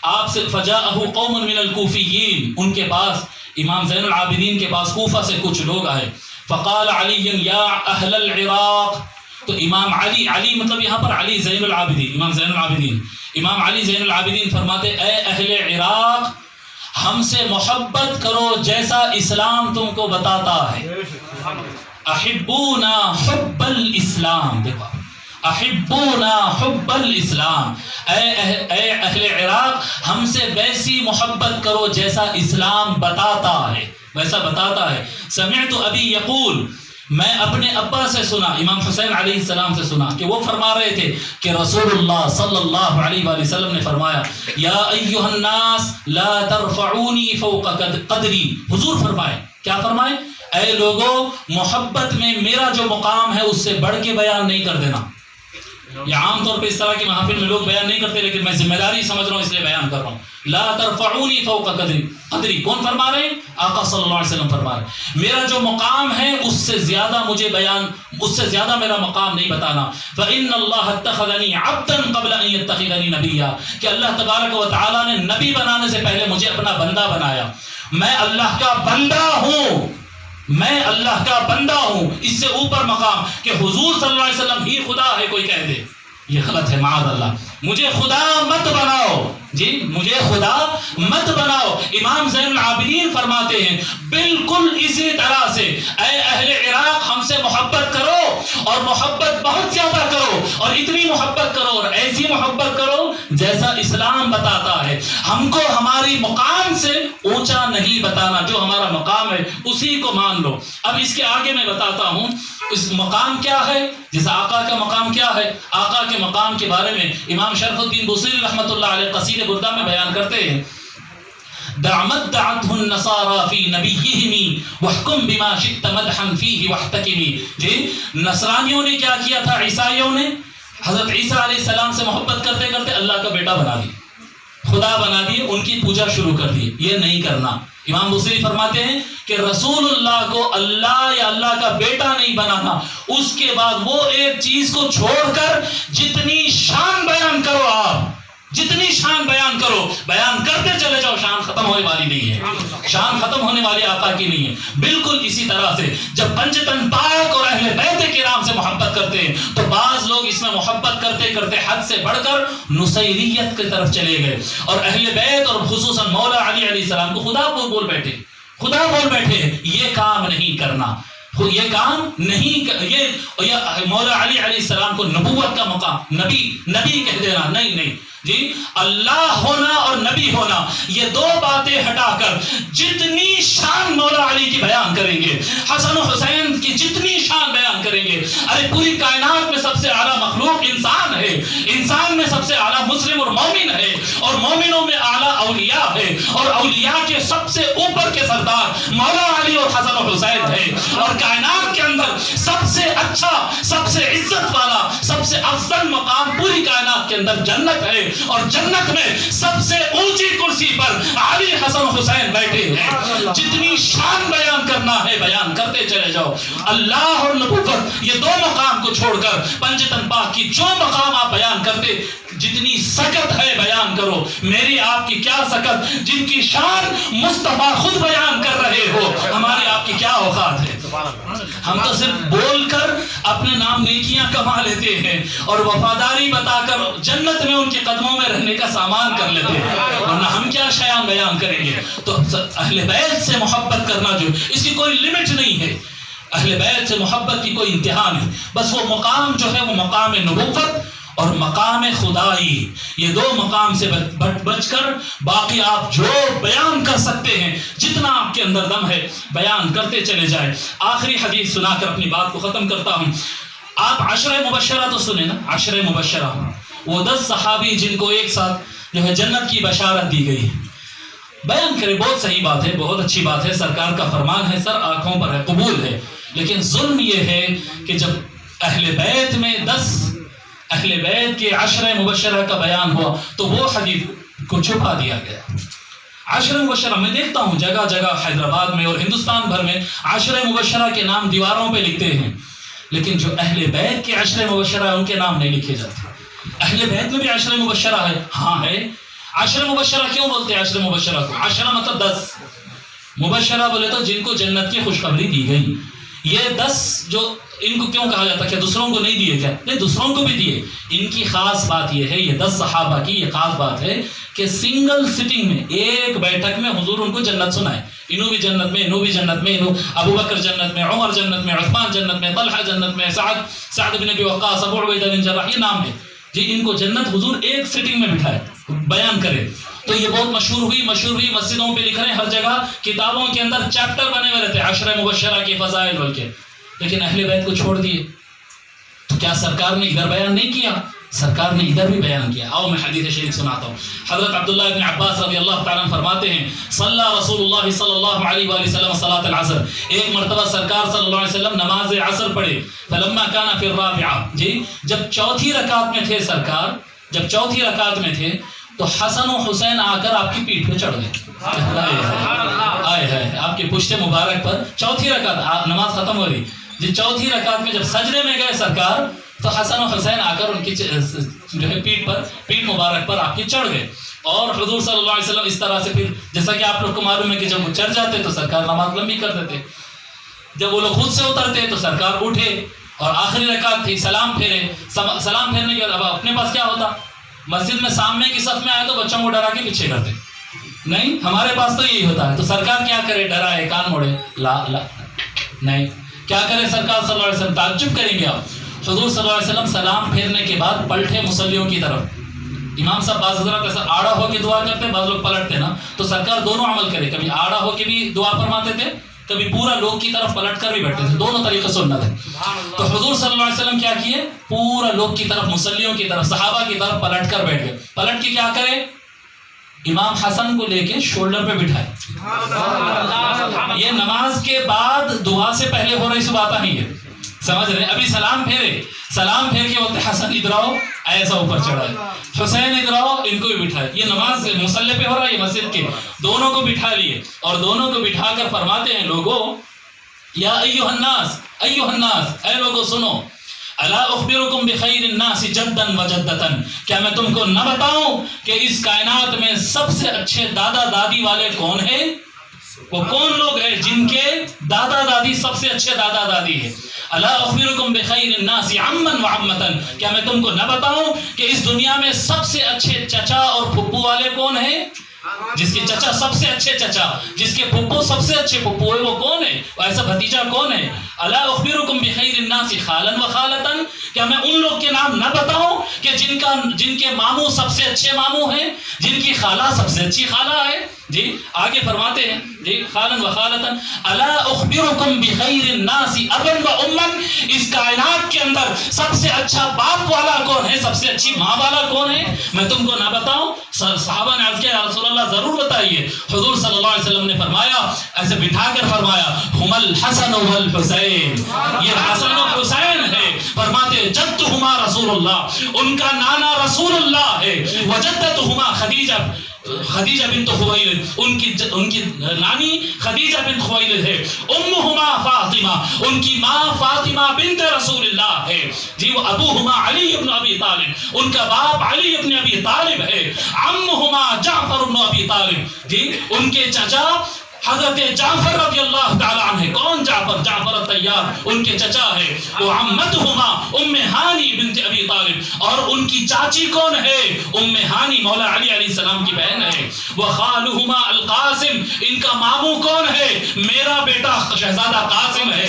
آپ سے فجاءہ قوم من الکوفیین، ان کے پاس امام زین العابدین کے پاس کوفہ سے کچھ لوگ آئے. فقال علی یا اہل العراق، تو امام علی مطلب یہاں پر علی زین العابدین، امام زین العابدین، امام علی زین العابدین فرماتے اے اہل عراق، ہم سے محبت کرو جیسا اسلام تم کو بتاتا ہے. احبونا حب الاسلام، دیکھو احبونا حب الاسلام، اے اہل عراق ہم سے ویسی محبت کرو جیسا اسلام بتاتا ہے، ویسا بتاتا ہے. سمعت ابی یقول، میں اپنے ابا سے سنا، امام حسین علیہ السلام سے سنا کہ وہ فرما رہے تھے کہ رسول اللہ صلی اللہ علیہ وآلہ وسلم نے فرمایا یا ایھا الناس لا ترفعونی فوق قدری. حضور فرمائے، کیا فرمائے؟ اے لوگوں، محبت میں میرا جو مقام ہے اس سے بڑھ کے بیان نہیں کر دینا. یہ عام طور پہ اس طرح کی محافل میں لوگ بیان نہیں کرتے، لیکن میں ذمہ داری سمجھ رہا ہوں اس لیے بیان کر رہا ہوں. لا ترفعونی فوق قدری. کون فرما رہے ہیں؟ آقا صلی اللہ علیہ وسلم فرما رہے ہیں میرا جو مقام ہے اس سے زیادہ مجھے بیان، اس سے زیادہ میرا مقام نہیں بتانا. فإن اللہ اتخذنی عبدا قبل ان يتخذنی نبیا، کہ اللہ تبارک و تعالیٰ نے نبی بنانے سے پہلے مجھے اپنا بندہ بنایا. میں اللہ کا بندہ ہوں، میں اللہ کا بندہ ہوں. اس سے اوپر مقام کہ حضور صلی اللہ علیہ وسلم ہی خدا ہے کوئی کہہ دے، یہ غلط ہے. معاذ اللہ. مجھے خدا مت بناؤ، جی مجھے خدا مت بناؤ. امام زین العابدین فرماتے ہیں بالکل اسی طرح سے اے اہل عراق ہم سے محبت کرو، اور محبت بہت زیادہ کرو، اور اتنی محبت کرو اور ایسی محبت کرو جیسا اسلام بتاتا ہے. ہم کو ہماری مقام سے اونچا نہیں بتانا، جو ہمارا مقام ہے اسی کو مان لو. اب اس کے آگے میں بتاتا ہوں اس مقام کیا ہے، جیسا آقا کا مقام کیا ہے. آقا کے مقام کے بارے میں امام شرف الدین بوصیری رحمۃ اللہ علیہ قصیدہ بردہ میں بیان کرتے ہیں دعمت دعته النصارى في نبيهم واحكم بما شئت مدحا فيه واحتكمي. جی نصرانیوں نے کیا کیا تھا؟ عیسائیوں نے حضرت عیسیٰ علیہ السلام سے محبت کرتے کرتے اللہ کا بیٹا بنا دی، خدا بنا دیے، ان کی پوجا شروع کر دی. یہ نہیں کرنا. امام بوصیری فرماتے ہیں کہ رسول اللہ کو اللہ یا اللہ کا بیٹا نہیں بنانا. اس کے بعد وہ ایک چیز کو چھوڑ کر جتنی شان بیان کرو، آپ جتنی شان بیان کرو، بیان کرتے چلے جاؤ، شان ختم ہونے والی نہیں ہے، شان ختم ہونے والی آقا کی نہیں ہے. بالکل اسی طرح سے جب پنجتن پاک اور اہل بیت کرام سے محبت کرتے ہیں تو بعض لوگ اس میں محبت کرتے کرتے حد سے بڑھ کر نصیریت کی طرف چلے گئے، اور اہل بیت اور خصوصاً مولا علی علیہ السلام کو خدا بول بیٹھے، خدا بول بیٹھے. یہ کام نہیں کرنا، یہ کام نہیں، یہ مولا علی علیہ السلام کو نبوت کا مقام، نبی کہہ دینا نہیں. جی اللہ ہونا اور نبی ہونا، یہ دو باتیں ہٹا کر جتنی شان مولا علی کی بیان کریں گے، حسن و حسین کی جتنی شان بیان کریں گے. ارے پوری کائنات میں سب سے اعلیٰ مخلوق انسان ہے، انسان میں سب سے اعلیٰ مسلم اور مومن ہے، اور مومنوں میں اعلیٰ اولیاء ہے، اور اولیاء کے سب سے اوپر کے سردار مولا علی اور حسن و حسین ہے. اور کائنات کے اندر سب سے اچھا، سب سے عزت والا، سب سے افضل مقام پوری کائنات کے اندر جنت ہے، اور جنت میں سب سے اونچی کرسی پر علی حسن حسین بیٹھے ہیں. جتنی شان بیان کرنا ہے بیان کرتے چلے جاؤ. اللہ اور نبوت یہ دو مقام کو چھوڑ کر پنجتن پاک کی جو مقام آپ بیان کرتے، جتنی سکت ہے بیان کرو. میری آپ کی کیا سکت، جن کی شان مصطفیٰ خود بیان کر رہے ہو، ہماری آپ کی کیا اوقات ہے. ہم تو صرف بول کر اپنے نام نیکیاں کما لیتے ہیں اور وفاداری بتا کر جنت میں ان کے قدموں میں رہنے کا سامان کر لیتے ہیں، ورنہ ہم کیا شیان بیان کریں گے. تو اہل بیت سے محبت کرنا جو اس کی کوئی لمٹ نہیں ہے، اہل بیت سے محبت کی کوئی انتہا نہیں. بس وہ مقام جو ہے وہ مقام نبوت اور مقام خدائی، یہ دو مقام سے بچ کر باقی آپ جو بیان کر سکتے ہیں، جتنا آپ کے اندر دم ہے بیان کرتے چلے جائیں. آخری حدیث سنا کر اپنی بات کو ختم کرتا ہوں. آپ عشرہ مبشرہ تو سنیں نا، عشرہ مبشرہ وہ 10 صحابی جن کو ایک ساتھ جو ہے جنت کی بشارت دی گئی. بیان کرے، بہت صحیح بات ہے، بہت اچھی بات ہے، سرکار کا فرمان ہے، سر آنکھوں پر ہے، قبول ہے. لیکن ظلم یہ ہے کہ جب اہل بیت میں 10 اہل بیت کے عشرہ مبشرہ کا بیان ہوا تو وہ حدیث کو چھپا دیا گیا. عشرہ مبشرہ میں دیکھتا ہوں جگہ جگہ حیدرآباد میں اور ہندوستان بھر میں عشرہ مبشرہ کے نام دیواروں پہ لکھتے ہیں، لیکن جو اہل بیت کے عشرہ مبشرہ ان کے نام نہیں لکھے جاتے. اہل بیت میں بھی عشرہ مبشرہ ہے، ہاں ہے. عشرہ مبشرہ کیوں بولتے ہیں عشرہ مبشرہ کو؟ عشرہ مطلب 10، مبشرہ بولے تو جن کو جنت کی خوشخبری دی گئی. یہ 10 جو ان کو کیوں کہا جاتا ہے؟ کیا دوسروں کو نہیں دیے کیا؟ نہیں، دوسروں کو بھی دیے. ان کی خاص بات یہ ہے، یہ 10 صحابہ کی یہ خاص بات ہے کہ سنگل سٹنگ میں، ایک بیٹھک میں حضور ان کو جنت سنائے. انہوں بھی جنت میں، انہوں بھی جنت میں، انہوں ابو بکر جنت میں، عمر جنت میں، عثمان جنت میں، طلحہ جنت میں، سعد بن ابی وقاص، ابو عبیدہ بن جراح، یہ نام ہے جی. ان کو جنت حضور ایک سٹنگ میں بٹھائے بیان کرے. تو یہ بہت مشہور ہوئی، مسجدوں پہ لکھ رہے ہیں، ہر جگہ کتابوں کے اندر چیپٹر بنے ہوئے رہتے ہیں عشرہ مبشرہ کے فضائل بول کے. لیکن اہل بیت کو چھوڑ دیے تو کیا سرکار نے ادھر بیان نہیں کیا؟ سرکار نے ادھر بھی بیان کیا. آؤ میں حدیث شریف سناتا ہوں. حضرت عبداللہ ابن عباس رضی اللہ تعالیٰ عنہ فرماتے ہیں صلی رسول اللہ صلی اللہ علیہ وآلہ وسلم صلاۃ العصر. ایک مرتبہ سرکار صلی اللہ علیہ وسلم نماز عصر پڑھے. فلما کان فی الرابعہ، جی جب چوتھی رکعت میں تھے سرکار، جب چوتھی رکعت میں تھے تو حسن و حسین آ کر آپ کی پیٹھ پہ چڑھ گئے. آئے ہے آپ کے پشت مبارک پر. چوتھی رکعت نماز ختم ہو رہی جی، چوتھی رکعت میں جب سجدے میں گئے سرکار تو حسن و حسین آ کر ان کی جو ہے پیٹھ مبارک پر آپ کی چڑھ گئے. اور حضور صلی اللہ علیہ وسلم اس طرح سے پھر جیسا کہ آپ لوگ کو معلوم ہے کہ جب وہ چڑھ جاتے تو سرکار نماز لمبی کر دیتے. جب وہ لوگ خود سے اترتے تو سرکار اٹھے اور آخری رکعت تھی، سلام پھیرے. سلام پھیرنے کے بعد اب اپنے پاس کیا ہوتا؟ مسجد میں سامنے کی صف میں آئے تو بچوں کو ڈرا کے پیچھے کرتے نہیں. ہمارے پاس تو یہی ہوتا ہے. تو سرکار کیا کرے؟ ڈرائے، کان موڑے؟ لا نہیں. کیا کرے سرکار صلی اللہ علیہ وسلم؟ تعجب کریں گے آپ. حضور صلی اللہ علیہ وسلم سلام پھیرنے کے بعد پلٹے مصلیوں کی طرف. امام صاحب بعض حضرات ایسا آڑا ہو کے دعا کرتے، بعض لوگ پلٹتے نا. تو سرکار دونوں عمل کرے، کبھی آڑا ہو کے بھی دعا فرماتے تھے، کبھی پورا لوگ کی طرف پلٹ کر بھی بیٹھتے تھے. دونوں طریقے سنت ہے. تو حضور صلی اللہ علیہ وسلم کیا کیے؟ پورا لوگ کی طرف، مصلیوں کی طرف، صحابہ کی طرف پلٹ کر بیٹھ گئے. پلٹ کے کیا کرے؟ امام حسن کو لے کے شولڈر پہ بٹھائے. یہ نماز کے بعد دعا سے پہلے ہو رہی بات نہیں ہے، سمجھ رہے؟ ابھی سلام پھیرے، سلام پھیر کے وقت حسن ادھر آؤ، ایسا اوپر چڑھائے، حسین ادھر آؤ، ان کو بھی بٹھائے. یہ نماز مصلی پہ ہو رہا ہے، یہ مسجد کے. دونوں کو بٹھا لیے اور دونوں کو بٹھا کر فرماتے ہیں لوگوں یا ایھا الناس، ایھا الناس، اے لوگوں سنو، الا اخبرکم بخیر الناس جدا وجدتا، کیا میں تم کو نہ بتاؤں کہ اس کائنات میں سب سے اچھے دادا دادی والے کون ہیں؟ وہ کون لوگ ہیں جن کے دادا دادی سب سے اچھے دادا دادی ہیں؟ الا اخبرکم بخیر الناس عما وعمتا، کیا میں تم کو نہ بتاؤں کہ اس دنیا میں سب سے اچھے چچا اور پھپھو والے کون ہیں؟ جس کے چچا سب سے اچھے چچا، جس کے پھپھو سب سے اچھے پھپھو ہے، وہ کون ہے؟ ایسا بھتیجا کون ہے؟ الا اخبرکم بخیر الناس خالا وخالتا، کیا میں ان لوگ کے نام نہ بتاؤں کہ جن کے ماموں سب سے اچھے ماموں ہیں، جن کی خالہ سب سے اچھی خالہ ہے؟ جی آگے فرماتے ہیں جی خالا وخالتا الا اخبرکم بخیر الناس ابا واما، اس کائنات کے اندر سب سے اچھا باپ والا کون ہے، سب سے اچھی ماں والا کون ہے؟ میں تم کو نہ بتاؤں؟ صحابہ نے عرض کیا یا رسول اللہ ضرور بتائیے. حضور صلی اللہ علیہ وسلم نے فرمایا، ایسے بٹھا کر فرمایا، ہم الحسن والحسین، یہ حسن و حسین ہے. فرماتے جدہما رسول اللہ، ان کا نانا رسول اللہ ہے. وجدتہما خدیجہ بنت خویلد، ان کی نانی خدیجہ بنت خویلد ہے. امہما فاطمہ، ان کی ماں فاطمہ بنت رسول اللہ ہے. جی وہ ابوہما علی ابن ابی طالب، ان کا باپ علی ابن ابی طالب ہے. عمہما جعفر ابن ابی طالب، جی ان کے چچا حضرت جعفر رضی اللہ تعالیٰ عنہ. کون جعفر؟ جعفر الطیار ان کے چچا ہے. وہ عمتہما ام ہانی بنت ابی طالب، اور ان کی چاچی کون ہے؟ ام ہانی مولا علی علیہ السلام کی بہن ہے. وہ خالہما القاسم، ان کا ماموں کون ہے؟ میرا بیٹا شہزادہ قاسم ہے،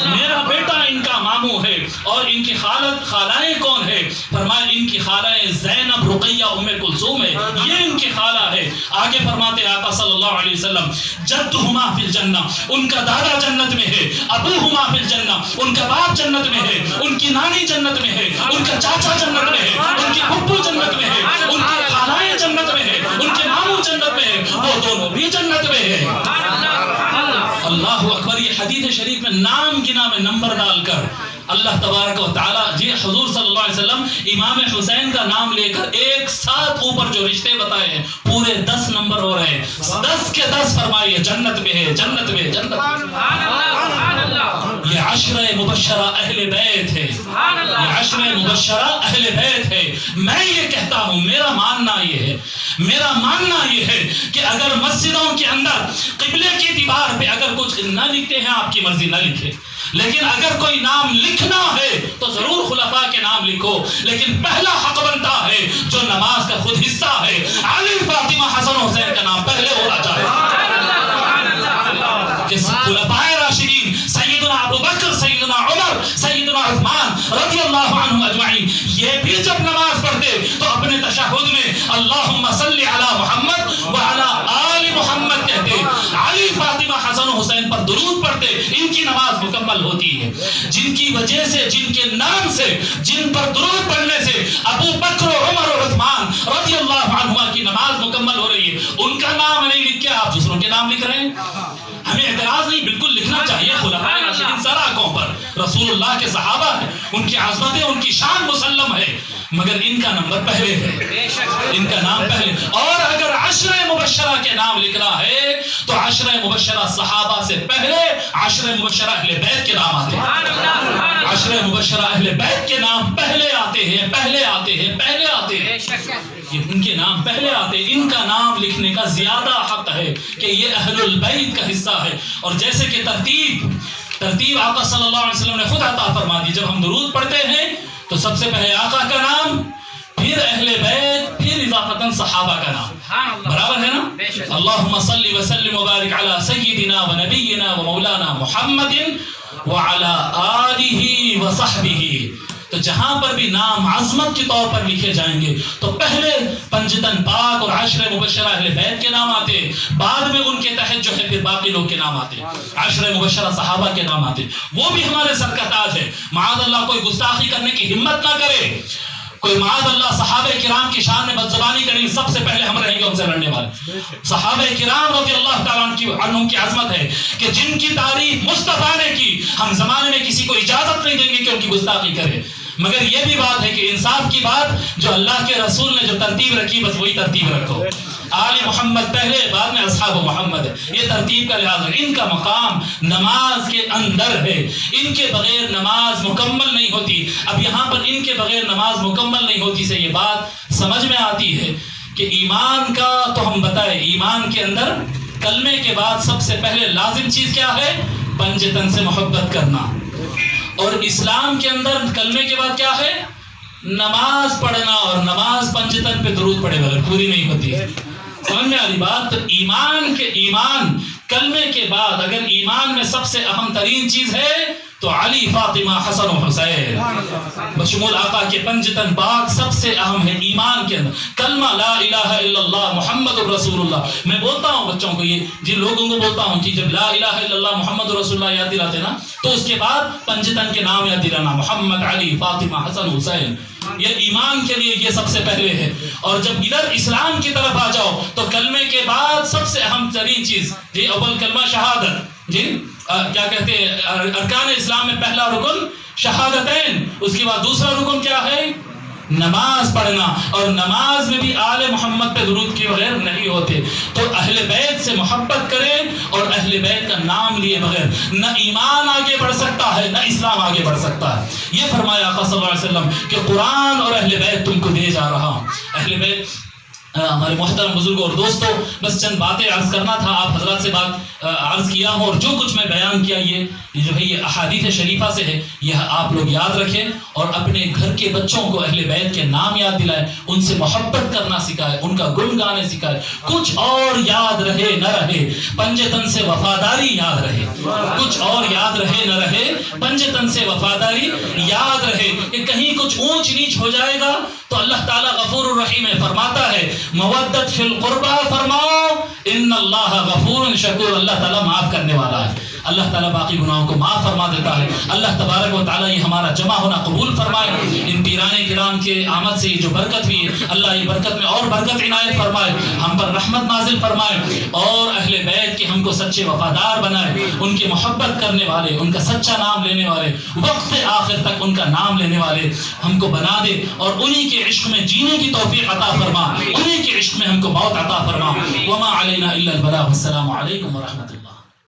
میرا بیٹا ان کا ماموں ہے. اور ان کی خالائیں کون ہے؟ فرمایا ان کی خالائیں زینب، رقیہ، ام کلثوم ہے، یہ ان کی خالہ ہے. آگے فرماتے آقا صلی اللہ علیہ وسلم جدہما فی الجنہ، ان کا دادا جنت میں ہے. ابوہما فی الجنہ، ان کا باپ جنت میں ہے. ان کی نانی جنت میں ہے. ان کا چاچا جنت میں ہے. ان کی پھپھو جنت میں ہے. ان کی خالائیں جنت میں ہے. ان کے ماموں جنت میں ہے. وہ دونوں بھی جنت میں ہے. اللہ اکبر. یہ حدیث شریف میں نام گنا میں نمبر ڈال کر اللہ تبارک و تعالیٰ جی حضور صلی اللہ علیہ وسلم امام حسین کا نام لے کر ایک ساتھ اوپر جو رشتے بتائے ہیں پورے 10 نمبر ہو رہے ہیں. 10 کے 10 فرمائیے جنت میں ہے، جنت میں، جنت میں. یہ عشرہ مبشرہ اہل بیت ہے، یہ عشرہ مبشرہ اہل بیت ہے. میں یہ کہتا ہوں، میرا ماننا یہ ہے کہ اگر مسجدوں کے اندر قبلے کی دیوار پہ اگر کچھ نہ لکھتے ہیں، آپ کی مرضی نہ لکھے، لیکن اگر کوئی نام لکھنا ہے تو ضرور خلفاء کے نام لکھو. لیکن پہلا حق بنتا ہے جو نماز کا خود حصہ ہے، علی، فاطمہ، حسن و حسین کا نام پہلے ہونا چاہیے. کہ خلفاء راشدین سیدنا ابو بکر، سیدنا عمر، سیدنا سیدنا عثمان رضی اللہ عنہ اجمعین یہ بھی جب نماز پڑھتے تو اپنے تشہد میں اللہم صلی علی محمد وعلی آل محمد کہتے، علی فاطمہ حسن و حسین پر درود پڑھتے، ان کی نماز مکمل ہوتی ہے۔ جن کی وجہ سے، جن کے نام سے، جن پر درود پڑھنے سے ابو بکر و عمر و عثمان رضی اللہ عنہما کی نماز مکمل ہو رہی ہے، ان کا نام نہیں لکھ کے آپ دوسروں کے نام لکھ رہے ہیں۔ ہمیں اعتراض نہیں، بالکل لکھنا چاہیے، خلفائے راشدین سراکوں پر رسول اللہ کے صحابہ ہیں، ان کی عظمتیں، ان کی شان مسلم ہے، مگر ان کا نمبر پہلے ہے، ان کا نام پہلے۔ اور اگر عشرہ مبشرہ کے نام لکھنا ہے تو عشرہ مبشرہ صحابہ سے پہلے عشرہ مبشرہ اہل بیت کے نام آتے ہیں، عشرہ مبشرہ اہل بیت کے نام پہلے آتے ہیں، پہلے آتے ہیں، پہلے آتے ہیں، ان کے نام پہلے آتے ہیں۔ ان کا نام لکھنے کا زیادہ حق ہے کہ یہ اہل البیت کا حصہ ہے۔ اور جیسے کہ ترتیب آقا صلی اللہ علیہ وسلم نے خود عطا فرما دی، جب ہم درود پڑھتے ہیں تو سب سے پہلے آقا کا نام، پھر اہل بیت، پھر اضافتاً صحابہ کا نام، برابر ہے نا؟ اللہم صلی وسلم وبارک علی سیدنا و نبینا و مولانا محمد وعلی آلہ و صحبہ۔ تو جہاں پر بھی نام عظمت کے طور پر لکھے جائیں گے تو پہلے پنجتن پاک اور عشرہ مبشرہ اہل بیت کے نام آتے، بعد میں ان کے تحت جو ہے پھر باقی لوگ کے نام آتے، عشرہ مبشرہ صحابہ کے نام آتے۔ وہ بھی ہمارے سر کا تاج ہے، معاذ اللہ کوئی گستاخی کرنے کی ہمت نہ کرے، کوئی معاذ اللہ صحابہ کرام کی شان میں بدزبانی کریں، سب سے پہلے ہم رہیں گے ان سے لڑنے والے۔ صحابہ کرام رضی اللہ تعالیٰ عنہم کی عظمت ہے کہ جن کی تعریف مصطفیٰ نے کی، ہم زمانے میں کسی کو اجازت نہیں دیں گے کہ ان کی گستاخی کرے، مگر یہ بھی بات ہے کہ انصاف کی بات، جو اللہ کے رسول نے جو ترتیب رکھی بس وہی ترتیب رکھو، آل محمد پہلے، بعد میں اصحاب محمد ہے، یہ ترتیب کا لحاظ ہے۔ ان کا مقام نماز کے اندر ہے، ان کے بغیر نماز مکمل نہیں ہوتی۔ اب یہاں پر ان کے بغیر نماز مکمل نہیں ہوتی سے یہ بات سمجھ میں آتی ہے کہ ایمان کا تو ہم بتائیں، ایمان کے اندر کلمے کے بعد سب سے پہلے لازم چیز کیا ہے؟ پنجتن سے محبت کرنا۔ اور اسلام کے اندر کلمے کے بعد کیا ہے؟ نماز پڑھنا، اور نماز پنجتن پہ درود پڑھے بغیر پوری نہیں ہوتی۔ سمجھ میں آ رہی بات؟ تو ایمان کلمے کے بعد اگر ایمان میں سب سے اہم ترین چیز ہے تو علی فاطمہ حسن و حسین بشمول آقا کے پنجتن پاک سب سے اہم ہے ایمان کے اندر۔ کلمہ لا الہ الا اللہ محمد رسول اللہ، میں بولتا ہوں بچوں کو، یہ جن لوگوں کو بولتا ہوں کہ جب لا الہ الا اللہ محمد رسول اللہ یاد دلاتے نا تو اس کے بعد پنجتن کے نام یاد دلانا، محمد، علی، فاطمہ، حسن، حسین، یہ ایمان کے لیے یہ سب سے پہلے ہے۔ اور جب ادھر اسلام کی طرف آ جاؤ تو کلمے کے بعد سب سے اہم ترین چیز، جی اول کلمہ شہادت، جی کیا کہتے ہیں ارکان اسلام میں پہلا رکن شہادتین، اس کے بعد دوسرا رکن کیا ہے؟ نماز پڑھنا، اور نماز میں بھی آل محمد پہ درود کے بغیر نہیں ہوتے۔ تو اہل بیت سے محبت کریں اور اہل بیت کا نام لیے بغیر نہ ایمان آگے بڑھ سکتا ہے نہ اسلام آگے بڑھ سکتا ہے۔ یہ فرمایا آقا صلی اللہ علیہ وسلم کہ قرآن اور اہل بیت تم کو دے جا رہا ہوں۔ اہل بیت ہمارے محترم بزرگوں اور دوستوں، بس چند باتیں عرض کرنا تھا، آپ حضرات سے بات عرض کیا ہوں، اور جو کچھ میں بیان کیا یہ جو ہے یہ احادیث شریفہ سے ہے، یہ آپ لوگ یاد رکھیں اور اپنے گھر کے بچوں کو اہل بیت کے نام یاد دلائیں، ان سے محبت کرنا سکھائے، ان کا گن گانے سکھائے۔ کچھ اور یاد رہے نہ رہے، پنجتن سے وفاداری یاد رہے، کچھ اور یاد رہے نہ رہے، پنجتن سے وفاداری یاد رہے، کہ کہیں کچھ اونچ نیچ ہو جائے گا تو اللہ تعالیٰ غفور الرحیم ہے، فرماتا ہے مودت فی القربہ، فرماؤ ان اللہ غفور شکور، اللہ تعالیٰ معاف کرنے والا ہے، اللہ تعالیٰ باقی گناہوں کو معاف فرما دیتا ہے۔ اللہ تبارک و تعالیٰ یہ ہمارا جمع ہونا قبول فرمائے، ان پیرانے کرام کے آمد سے یہ جو برکت ہوئی ہے اللہ یہ برکت میں اور برکت عنایت فرمائے، ہم پر رحمت نازل فرمائے، اور اہل بیت کے ہم کو سچے وفادار بنائے، ان کی محبت کرنے والے، ان کا سچا نام لینے والے، وقت آخر تک ان کا نام لینے والے ہم کو بنا دے، اور انہی کے عشق میں جینے کی توفیق عطا فرما، انہی کے عشق میں ہم کو موت عطا فرما۔ وما علینا الا البلاغ، السلام علیکم ورحمۃ اللہ۔